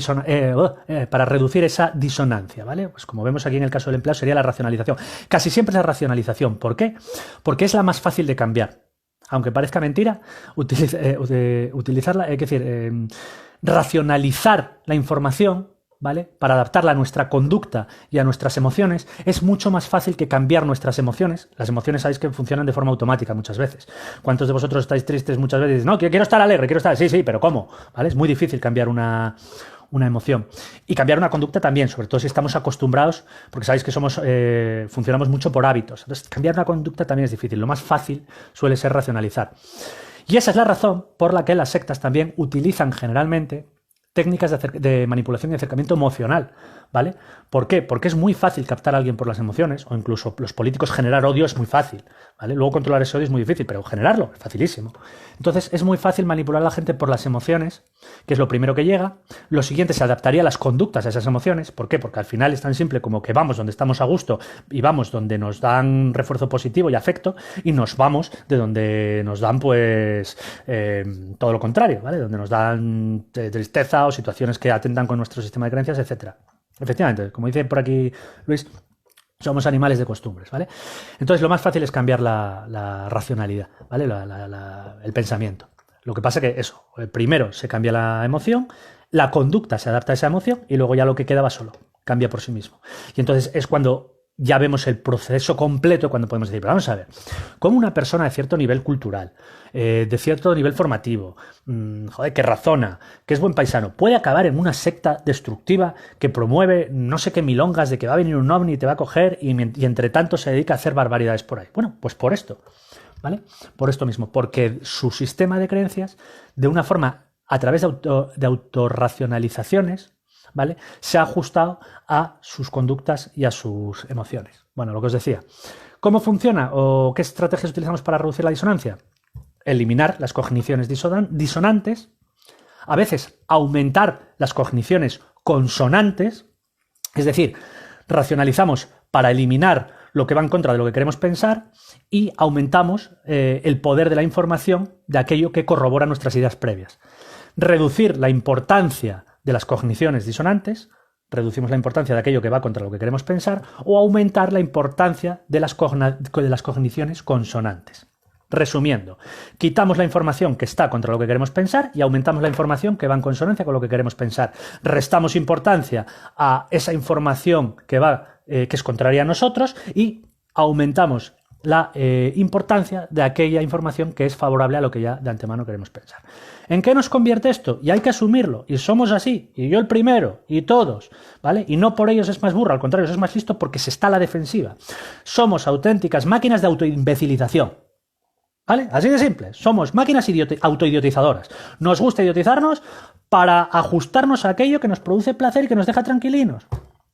disonancia? ¿Vale? Pues como vemos aquí en el caso del empleado sería la racionalización. Casi siempre es la racionalización. ¿Por qué? Porque es la más fácil de cambiar. Aunque parezca mentira, utilizarla, es decir, racionalizar la información, ¿vale? Para adaptarla a nuestra conducta y a nuestras emociones, es mucho más fácil que cambiar nuestras emociones. Las emociones sabéis que funcionan de forma automática muchas veces. ¿Cuántos de vosotros estáis tristes muchas veces? No, quiero estar alegre, quiero estar... Sí, pero ¿cómo? ¿Vale? Es muy difícil cambiar una emoción. Y cambiar una conducta también, sobre todo si estamos acostumbrados, porque sabéis que funcionamos mucho por hábitos. Entonces, cambiar una conducta también es difícil. Lo más fácil suele ser racionalizar. Y esa es la razón por la que las sectas también utilizan generalmente técnicas de manipulación y acercamiento emocional, ¿vale? ¿Por qué? Porque es muy fácil captar a alguien por las emociones, o incluso los políticos generar odio es muy fácil, ¿vale? Luego controlar ese odio es muy difícil, pero generarlo es facilísimo. Entonces es muy fácil manipular a la gente por las emociones, que es lo primero que llega. Lo siguiente, se adaptaría a las conductas a esas emociones. ¿Por qué? Porque al final es tan simple como que vamos donde estamos a gusto y vamos donde nos dan refuerzo positivo y afecto y nos vamos de donde nos dan pues todo lo contrario, ¿vale? Donde nos dan tristeza o situaciones que atentan con nuestro sistema de creencias, etcétera. Efectivamente, como dice por aquí Luis, somos animales de costumbres, ¿vale? Entonces lo más fácil es cambiar la racionalidad, ¿vale? El pensamiento. Lo que pasa es que eso, primero se cambia la emoción, la conducta se adapta a esa emoción y luego ya lo que queda va solo, cambia por sí mismo. Y entonces es cuando ya vemos el proceso completo, cuando podemos decir, pero vamos a ver, cómo una persona de cierto nivel cultural, de cierto nivel formativo, que razona, que es buen paisano, puede acabar en una secta destructiva que promueve no sé qué milongas de que va a venir un ovni y te va a coger y entre tanto se dedica a hacer barbaridades por ahí. Bueno, pues por esto, ¿vale? Por esto mismo, porque su sistema de creencias, de una forma, a través de autorracionalizaciones, ¿vale? Se ha ajustado a sus conductas y a sus emociones. Bueno, lo que os decía. ¿Cómo funciona o qué estrategias utilizamos para reducir la disonancia? Eliminar las cogniciones disonantes, a veces aumentar las cogniciones consonantes, es decir, racionalizamos para eliminar lo que va en contra de lo que queremos pensar y aumentamos el poder de la información de aquello que corrobora nuestras ideas previas. Reducir la importancia de las cogniciones disonantes, reducimos la importancia de aquello que va contra lo que queremos pensar, o aumentar la importancia de las cogniciones consonantes. Resumiendo, quitamos la información que está contra lo que queremos pensar y aumentamos la información que va en consonancia con lo que queremos pensar. Restamos importancia a esa información que es contraria a nosotros y aumentamos la importancia de aquella información que es favorable a lo que ya de antemano queremos pensar. ¿En qué nos convierte esto? Y hay que asumirlo, y somos así, y yo el primero, y todos, ¿vale? Y no por ellos es más burro, al contrario, es más listo porque se está a la defensiva. Somos auténticas máquinas de autoimbecilización, ¿vale? Así de simple, somos máquinas autoidiotizadoras. Nos gusta idiotizarnos para ajustarnos a aquello que nos produce placer y que nos deja tranquilinos.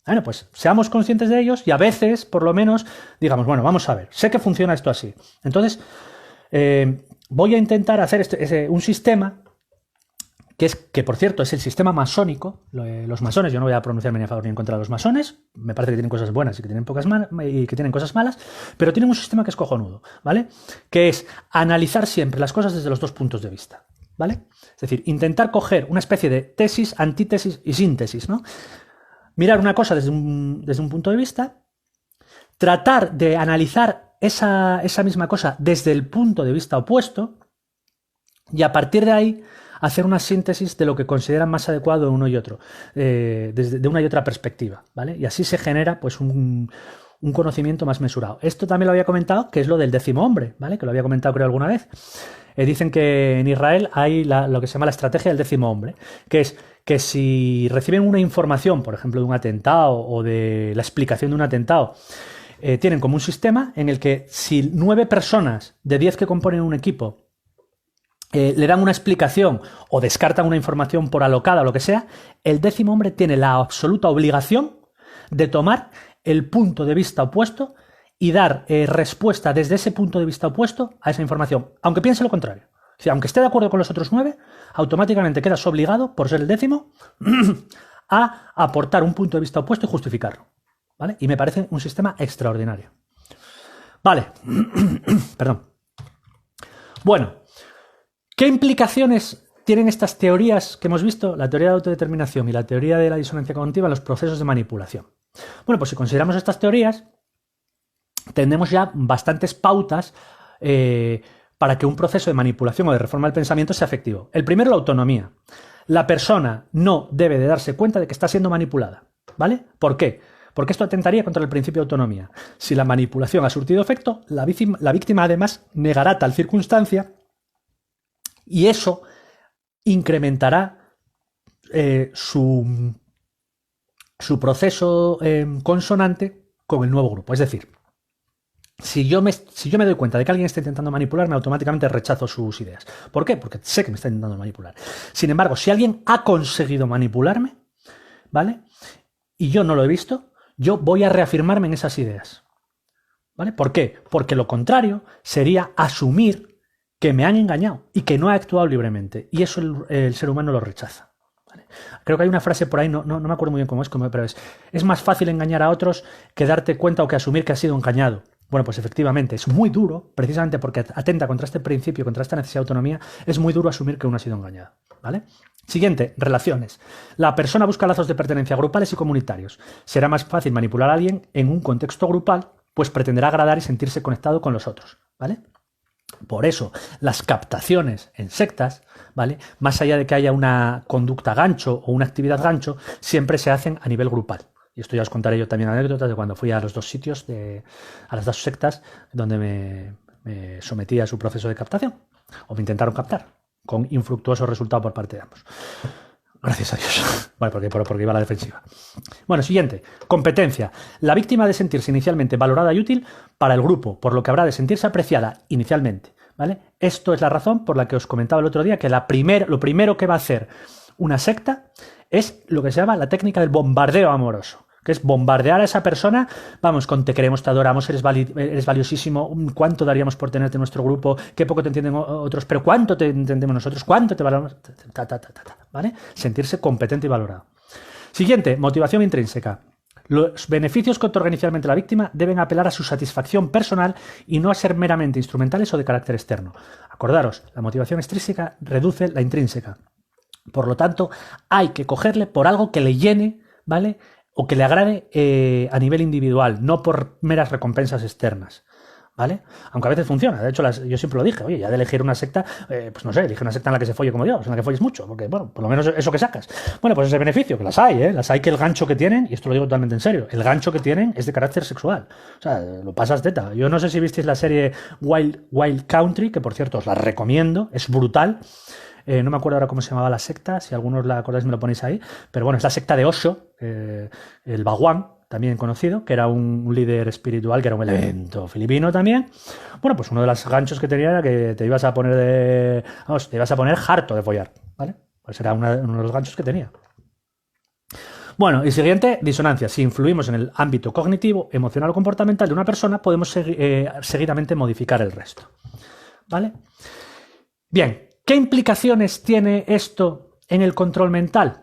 Bueno, pues seamos conscientes de ellos y a veces, por lo menos, digamos, bueno, vamos a ver, sé que funciona esto así. Entonces, voy a intentar hacer un sistema que por cierto es el sistema masónico. Los masones, yo no voy a pronunciarme ni a favor ni en contra de los masones, me parece que tienen cosas buenas y que tienen cosas malas, pero tienen un sistema que es cojonudo, ¿vale? Que es analizar siempre las cosas desde los dos puntos de vista, ¿vale? Es decir, intentar coger una especie de tesis, antítesis y síntesis, ¿no? Mirar una cosa desde un punto de vista, tratar de analizar esa misma cosa desde el punto de vista opuesto y a partir de ahí hacer una síntesis de lo que consideran más adecuado uno y otro, desde una y otra perspectiva, ¿vale? Y así se genera pues un conocimiento más mesurado. Esto también lo había comentado, que es lo del 10º hombre, ¿vale? Que lo había comentado creo alguna vez. Dicen que en Israel hay lo que se llama la estrategia del 10º hombre, que es que si reciben una información, por ejemplo, de un atentado o de la explicación de un atentado, tienen como un sistema en el que si 9 personas de 10 que componen un equipo le dan una explicación o descartan una información por alocada o lo que sea, el 10º hombre tiene la absoluta obligación de tomar el punto de vista opuesto y dar respuesta desde ese punto de vista opuesto a esa información, aunque piense lo contrario. O sea, aunque esté de acuerdo con los otros 9, automáticamente quedas obligado, por ser el 10º, a aportar un punto de vista opuesto y justificarlo, ¿vale? Y me parece un sistema extraordinario. Vale. Perdón. Bueno, ¿qué implicaciones tienen estas teorías que hemos visto, la teoría de autodeterminación y la teoría de la disonancia cognitiva en los procesos de manipulación? Bueno, pues si consideramos estas teorías, tenemos ya bastantes pautas para que un proceso de manipulación o de reforma del pensamiento sea efectivo. El primero, la autonomía. La persona no debe de darse cuenta de que está siendo manipulada, ¿vale? ¿Por qué? Porque esto atentaría contra el principio de autonomía. Si la manipulación ha surtido efecto, la víctima además negará tal circunstancia y eso incrementará su proceso consonante con el nuevo grupo. Es decir, si yo me doy cuenta de que alguien está intentando manipularme, automáticamente rechazo sus ideas. ¿Por qué? Porque sé que me está intentando manipular. Sin embargo, si alguien ha conseguido manipularme, ¿vale? Y yo no lo he visto, yo voy a reafirmarme en esas ideas, ¿vale? ¿Por qué? Porque lo contrario sería asumir que me han engañado y que no he actuado libremente. Y eso el ser humano lo rechaza. ¿Vale? Creo que hay una frase por ahí, no me acuerdo muy bien cómo es, pero es más fácil engañar a otros que darte cuenta o que asumir que has sido engañado. Bueno, pues efectivamente, es muy duro, precisamente porque atenta contra este principio, contra esta necesidad de autonomía, es muy duro asumir que uno ha sido engañado, ¿vale? Siguiente, relaciones. La persona busca lazos de pertenencia grupales y comunitarios. Será más fácil manipular a alguien en un contexto grupal, pues pretenderá agradar y sentirse conectado con los otros, ¿vale? Por eso, las captaciones en sectas, ¿vale? Más allá de que haya una conducta gancho o una actividad gancho, siempre se hacen a nivel grupal. Y esto ya os contaré yo también anécdotas de cuando fui a los 2 sitios, a las 2 sectas, donde me sometí a su proceso de captación, o me intentaron captar, con infructuoso resultado por parte de ambos. Gracias a Dios. Bueno, porque iba a la defensiva. Bueno, siguiente. Competencia. La víctima ha de sentirse inicialmente valorada y útil para el grupo, por lo que habrá de sentirse apreciada inicialmente, ¿vale? Esto es la razón por la que os comentaba el otro día que lo primero que va a hacer una secta es lo que se llama la técnica del bombardeo amoroso. que es bombardear a esa persona, vamos, con te queremos, te adoramos, eres valiosísimo, cuánto daríamos por tenerte en nuestro grupo, qué poco te entienden otros, pero cuánto te entendemos nosotros, cuánto te valoramos, ¿vale? Sentirse competente y valorado. Siguiente, motivación intrínseca. Los beneficios que otorga inicialmente la víctima deben apelar a su satisfacción personal y no a ser meramente instrumentales o de carácter externo. Acordaros, la motivación extrínseca reduce la intrínseca. Por lo tanto, hay que cogerle por algo que le llene, ¿vale? O que le agrade a nivel individual, no por meras recompensas externas, ¿vale? Aunque a veces funciona. De hecho, yo siempre lo dije, oye, ya de elegir una secta, pues no sé, elige una secta en la que se folle como Dios, en la que folles mucho, porque, bueno, por lo menos eso que sacas. Bueno, pues ese beneficio, que las hay que el gancho que tienen, y esto lo digo totalmente en serio, el gancho que tienen es de carácter sexual. O sea, lo pasas teta. Yo no sé si visteis la serie Wild Country, que por cierto os la recomiendo, es brutal. No me acuerdo ahora cómo se llamaba la secta, si algunos la acordáis me lo ponéis ahí, pero bueno, es la secta de Osho, el Bhagwan, también conocido, que era un líder espiritual, que era un elemento filipino también. Bueno, pues uno de los ganchos que tenía era que te ibas a poner harto de follar, ¿vale? Pues era uno de los ganchos que tenía. Bueno, y siguiente, disonancia. Si influimos en el ámbito cognitivo, emocional o comportamental de una persona, podemos seguidamente modificar el resto, ¿vale? Bien. ¿Qué implicaciones tiene esto en el control mental?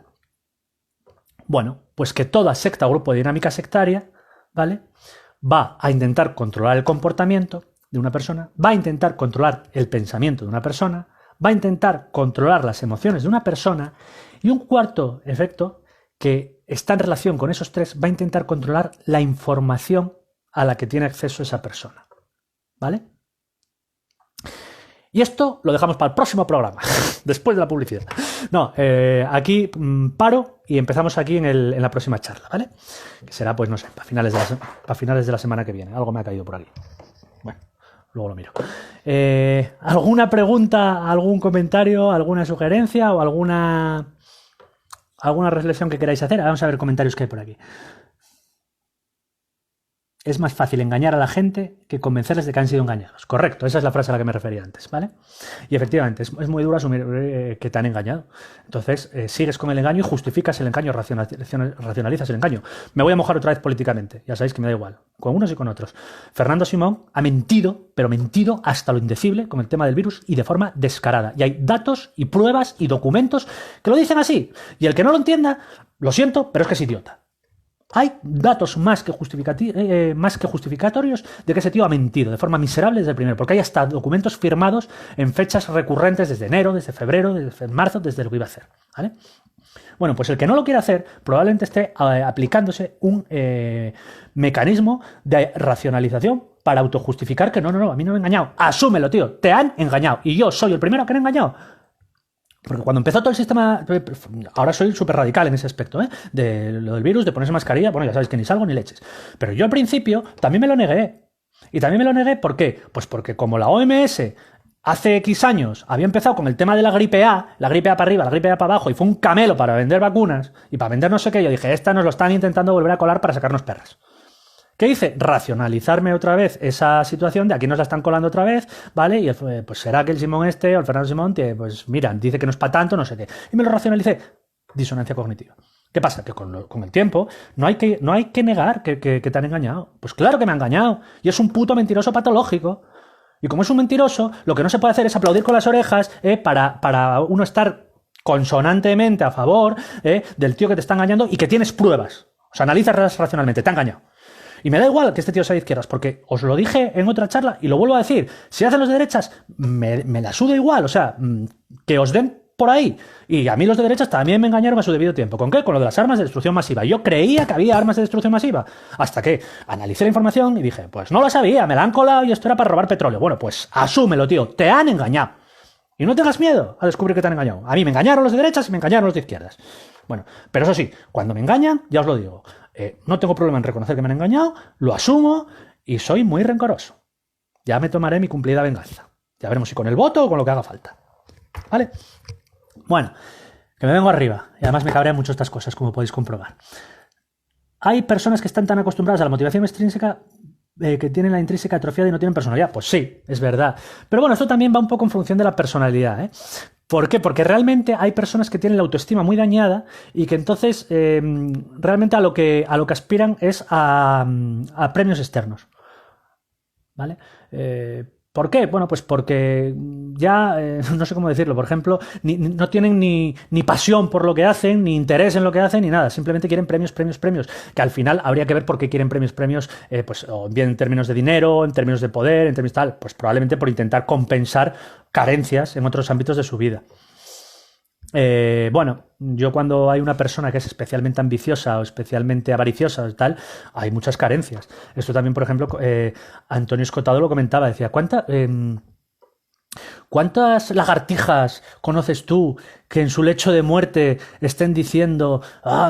Bueno, pues que toda secta o grupo de dinámica sectaria, ¿vale? Va a intentar controlar el comportamiento de una persona, va a intentar controlar el pensamiento de una persona, va a intentar controlar las emociones de una persona, y un cuarto efecto que está en relación con esos tres, va a intentar controlar la información a la que tiene acceso esa persona, ¿vale? Y esto lo dejamos para el próximo programa, después de la publicidad. No, aquí paro y empezamos aquí en la próxima charla, ¿vale? Que será, pues no sé, para finales de la semana que viene. Algo me ha caído por aquí. Bueno, luego lo miro. ¿Alguna pregunta, algún comentario, alguna sugerencia o alguna reflexión que queráis hacer? Vamos a ver comentarios que hay por aquí. Es más fácil engañar a la gente que convencerles de que han sido engañados. Correcto, esa es la frase a la que me refería antes, ¿vale? Y efectivamente, es muy duro asumir que te han engañado. Entonces, sigues con el engaño y justificas el engaño, racionalizas el engaño. Me voy a mojar otra vez políticamente, ya sabéis que me da igual, con unos y con otros. Fernando Simón ha mentido, pero mentido hasta lo indecible con el tema del virus y de forma descarada. Y hay datos y pruebas y documentos que lo dicen así. Y el que no lo entienda, lo siento, pero es que es idiota. Hay datos más que justificatorios de que ese tío ha mentido de forma miserable desde el primero, porque hay hasta documentos firmados en fechas recurrentes desde enero, desde febrero, desde marzo, desde lo que iba a hacer, ¿vale? Bueno, pues el que no lo quiere hacer probablemente esté aplicándose un mecanismo de racionalización para autojustificar que no, a mí no me han engañado. Asúmelo, tío, te han engañado y yo soy el primero que han engañado. Porque cuando empezó todo el sistema, ahora soy súper radical en ese aspecto, de lo del virus, de ponerse mascarilla, bueno, ya sabéis que ni salgo ni leches. Pero yo al principio también me lo negué. Y también me lo negué, ¿por qué? Pues porque como la OMS hace X años había empezado con el tema de la gripe A para arriba, la gripe A para abajo, y fue un camelo para vender vacunas y para vender no sé qué, yo dije, esta nos lo están intentando volver a colar para sacarnos perras. ¿Qué hice? Racionalizarme otra vez esa situación de aquí nos la están colando otra vez, ¿vale? Y pues será que el Simón o el Fernando Simón, pues mira, dice que no es para tanto, no sé qué. Y me lo racionalicé. Disonancia cognitiva. ¿Qué pasa? Que con el tiempo no hay que negar que te han engañado. Pues claro que me han engañado. Y es un puto mentiroso patológico. Y como es un mentiroso, lo que no se puede hacer es aplaudir con las orejas para uno estar consonantemente a favor del tío que te está engañando y que tienes pruebas. O sea, analizas racionalmente, te ha engañado. Y me da igual que este tío sea de izquierdas, porque os lo dije en otra charla y lo vuelvo a decir. Si hacen los de derechas, me la suda igual. O sea, que os den por ahí. Y a mí los de derechas también me engañaron a su debido tiempo. ¿Con qué? Con lo de las armas de destrucción masiva. Yo creía que había armas de destrucción masiva. Hasta que analicé la información y dije, pues no la sabía, me la han colado y esto era para robar petróleo. Bueno, pues asúmelo, tío. Te han engañado. Y no tengas miedo a descubrir que te han engañado. A mí me engañaron los de derechas y me engañaron los de izquierdas. Bueno, pero eso sí, cuando me engañan, ya os lo digo. No tengo problema en reconocer que me han engañado, lo asumo y soy muy rencoroso. Ya me tomaré mi cumplida venganza. Ya veremos si con el voto o con lo que haga falta. ¿Vale? Bueno, que me vengo arriba. Y además me cabrean mucho estas cosas, como podéis comprobar. Hay personas que están tan acostumbradas a la motivación extrínseca que tienen la intrínseca atrofiada y no tienen personalidad. Pues sí, es verdad. Pero bueno, esto también va un poco en función de la personalidad, ¿Por qué? Porque realmente hay personas que tienen la autoestima muy dañada y que entonces realmente a lo que aspiran es a premios externos. ¿Vale? ¿Por qué? Bueno, pues porque ya, no sé cómo decirlo, por ejemplo, no tienen ni pasión por lo que hacen, ni interés en lo que hacen, ni nada. Simplemente quieren premios, que al final habría que ver por qué quieren premios, pues o bien en términos de dinero, en términos de poder, en términos tal, pues probablemente por intentar compensar carencias en otros ámbitos de su vida. Bueno, yo cuando hay una persona que es especialmente ambiciosa o especialmente avariciosa o tal, hay muchas carencias. Esto también, por ejemplo, Antonio Escotado lo comentaba, decía, ¿cuántas lagartijas conoces tú que en su lecho de muerte estén diciendo,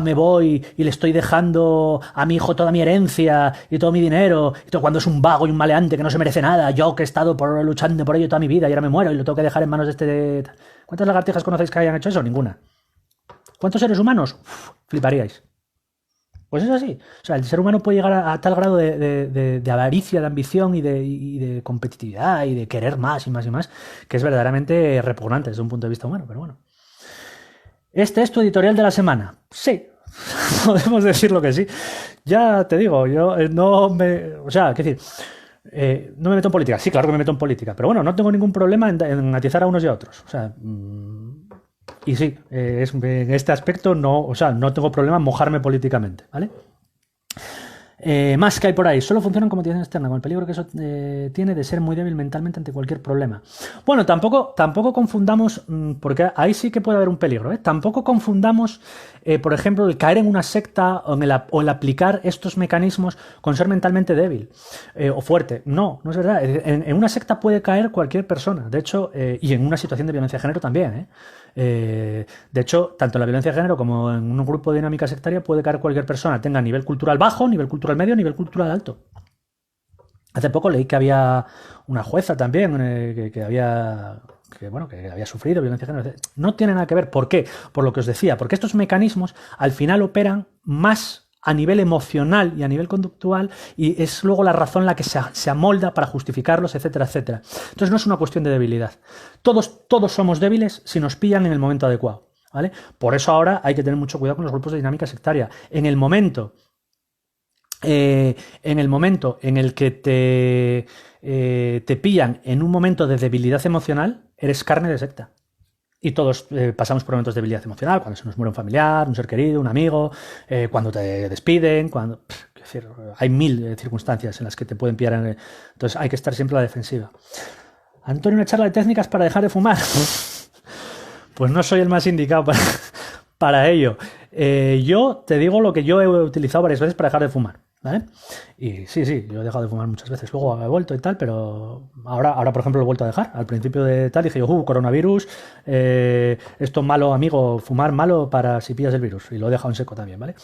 me voy y le estoy dejando a mi hijo toda mi herencia y todo mi dinero, y todo, cuando es un vago y un maleante que no se merece nada, yo que he estado luchando por ello toda mi vida y ahora me muero y lo tengo que dejar en manos de este... ¿Cuántas lagartijas conocéis que hayan hecho eso? Ninguna. ¿Cuántos seres humanos? Fliparíais. Pues es así. O sea, el ser humano puede llegar a tal grado de avaricia, de ambición y de competitividad y de querer más y más y más, que es verdaderamente repugnante desde un punto de vista humano, pero bueno. ¿Este es tu editorial de la semana? Sí. Podemos decirlo que sí. Ya te digo, yo no me... O sea, qué decir... no me meto en política. Sí, claro que me meto en política. Pero bueno, no tengo ningún problema en atizar a unos y a otros. O sea... y sí, en este aspecto no tengo problema en mojarme políticamente, ¿vale? Más que hay por ahí, solo funcionan como motivación externa, con el peligro que eso tiene de ser muy débil mentalmente ante cualquier problema. Bueno, tampoco confundamos, porque ahí sí que puede haber un peligro, ¿eh? Tampoco confundamos, por ejemplo, el caer en una secta o el aplicar estos mecanismos con ser mentalmente débil o fuerte. No es verdad. En una secta puede caer cualquier persona, de hecho, y en una situación de violencia de género también, ¿eh? De hecho, tanto en la violencia de género como en un grupo de dinámica sectaria puede caer cualquier persona, tenga nivel cultural bajo, nivel cultural medio, nivel cultural alto. Hace poco leí que había una jueza también que había sufrido violencia de género. No tiene nada que ver. ¿Por qué? Por lo que os decía, porque estos mecanismos al final operan más a nivel emocional y a nivel conductual, y es luego la razón la que se amolda para justificarlos, etcétera, etcétera. Entonces no es una cuestión de debilidad. Todos somos débiles si nos pillan en el momento adecuado, ¿vale? Por eso ahora hay que tener mucho cuidado con los grupos de dinámica sectaria. En el momento en el que te pillan en un momento de debilidad emocional, eres carne de secta. Y todos pasamos por momentos de debilidad emocional, cuando se nos muere un familiar, un ser querido, un amigo, cuando te despiden, hay mil circunstancias en las que te pueden pillar. Entonces hay que estar siempre a la defensiva. Antonio, una charla de técnicas para dejar de fumar. Pues no soy el más indicado para ello. Yo te digo lo que yo he utilizado varias veces para dejar de fumar, ¿vale? Y sí, yo he dejado de fumar muchas veces, luego he vuelto y tal, pero ahora por ejemplo lo he vuelto a dejar. Al principio de tal dije yo, coronavirus, esto malo, amigo, fumar malo para si pillas el virus, y lo he dejado en seco también, ¿vale?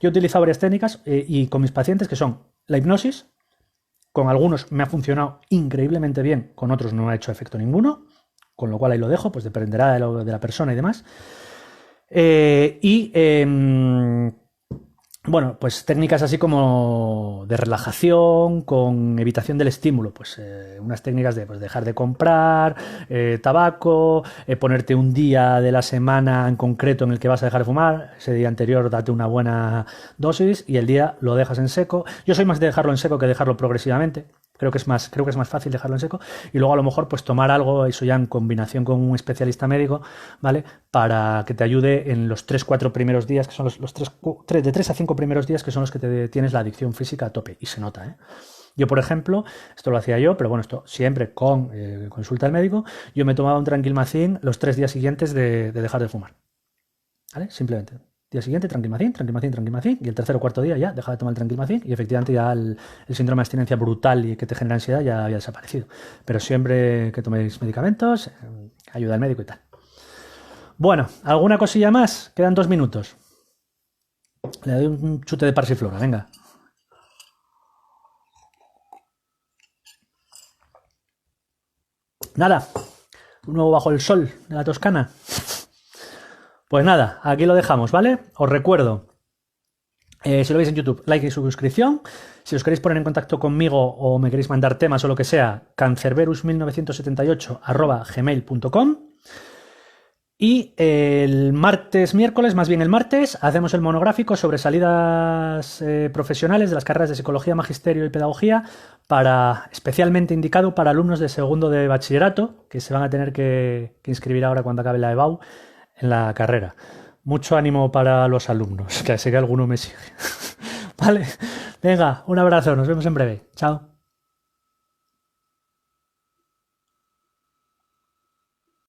Yo he utilizado varias técnicas y con mis pacientes, que son la hipnosis. Con algunos me ha funcionado increíblemente bien, con otros no ha hecho efecto ninguno, con lo cual ahí lo dejo, pues dependerá de la persona y demás. Bueno, pues técnicas así como de relajación, con evitación del estímulo, pues unas técnicas de dejar de comprar tabaco, ponerte un día de la semana en concreto en el que vas a dejar de fumar, ese día anterior date una buena dosis y el día lo dejas en seco. Yo soy más de dejarlo en seco que dejarlo progresivamente. Creo que es más fácil dejarlo en seco y luego a lo mejor pues tomar algo, eso ya en combinación con un especialista médico, ¿vale? Para que te ayude en los 3-4 primeros días, que son los 3 a 5 primeros días, que son los que tienes la adicción física a tope, y se nota, ¿eh? Yo, por ejemplo, esto lo hacía yo, pero bueno, esto siempre con consulta al médico, yo me tomaba un Tranquilmacin los 3 días siguientes de dejar de fumar, ¿vale? Simplemente. Día siguiente, Tranquilmacin, y el tercer o cuarto día ya deja de tomar el Tranquilmacin y efectivamente ya el síndrome de abstinencia brutal y que te genera ansiedad ya había desaparecido. Pero siempre que toméis medicamentos, ayuda al médico y tal. Bueno, ¿alguna cosilla más? Quedan 2 minutos. Le doy un chute de parsiflora, venga. Nada, un nuevo bajo el sol de la Toscana. Pues nada, aquí lo dejamos, ¿vale? Os recuerdo, si lo veis en YouTube, like y suscripción. Si os queréis poner en contacto conmigo o me queréis mandar temas o lo que sea, cancerberus1978@gmail.com. Y el miércoles, más bien el martes, hacemos el monográfico sobre salidas profesionales de las carreras de Psicología, Magisterio y Pedagogía, especialmente indicado para alumnos de segundo de bachillerato, que se van a tener que inscribir ahora cuando acabe la EBAU en la carrera. Mucho ánimo para los alumnos, que sé que alguno me sigue. Vale, venga, un abrazo, nos vemos en breve. Chao.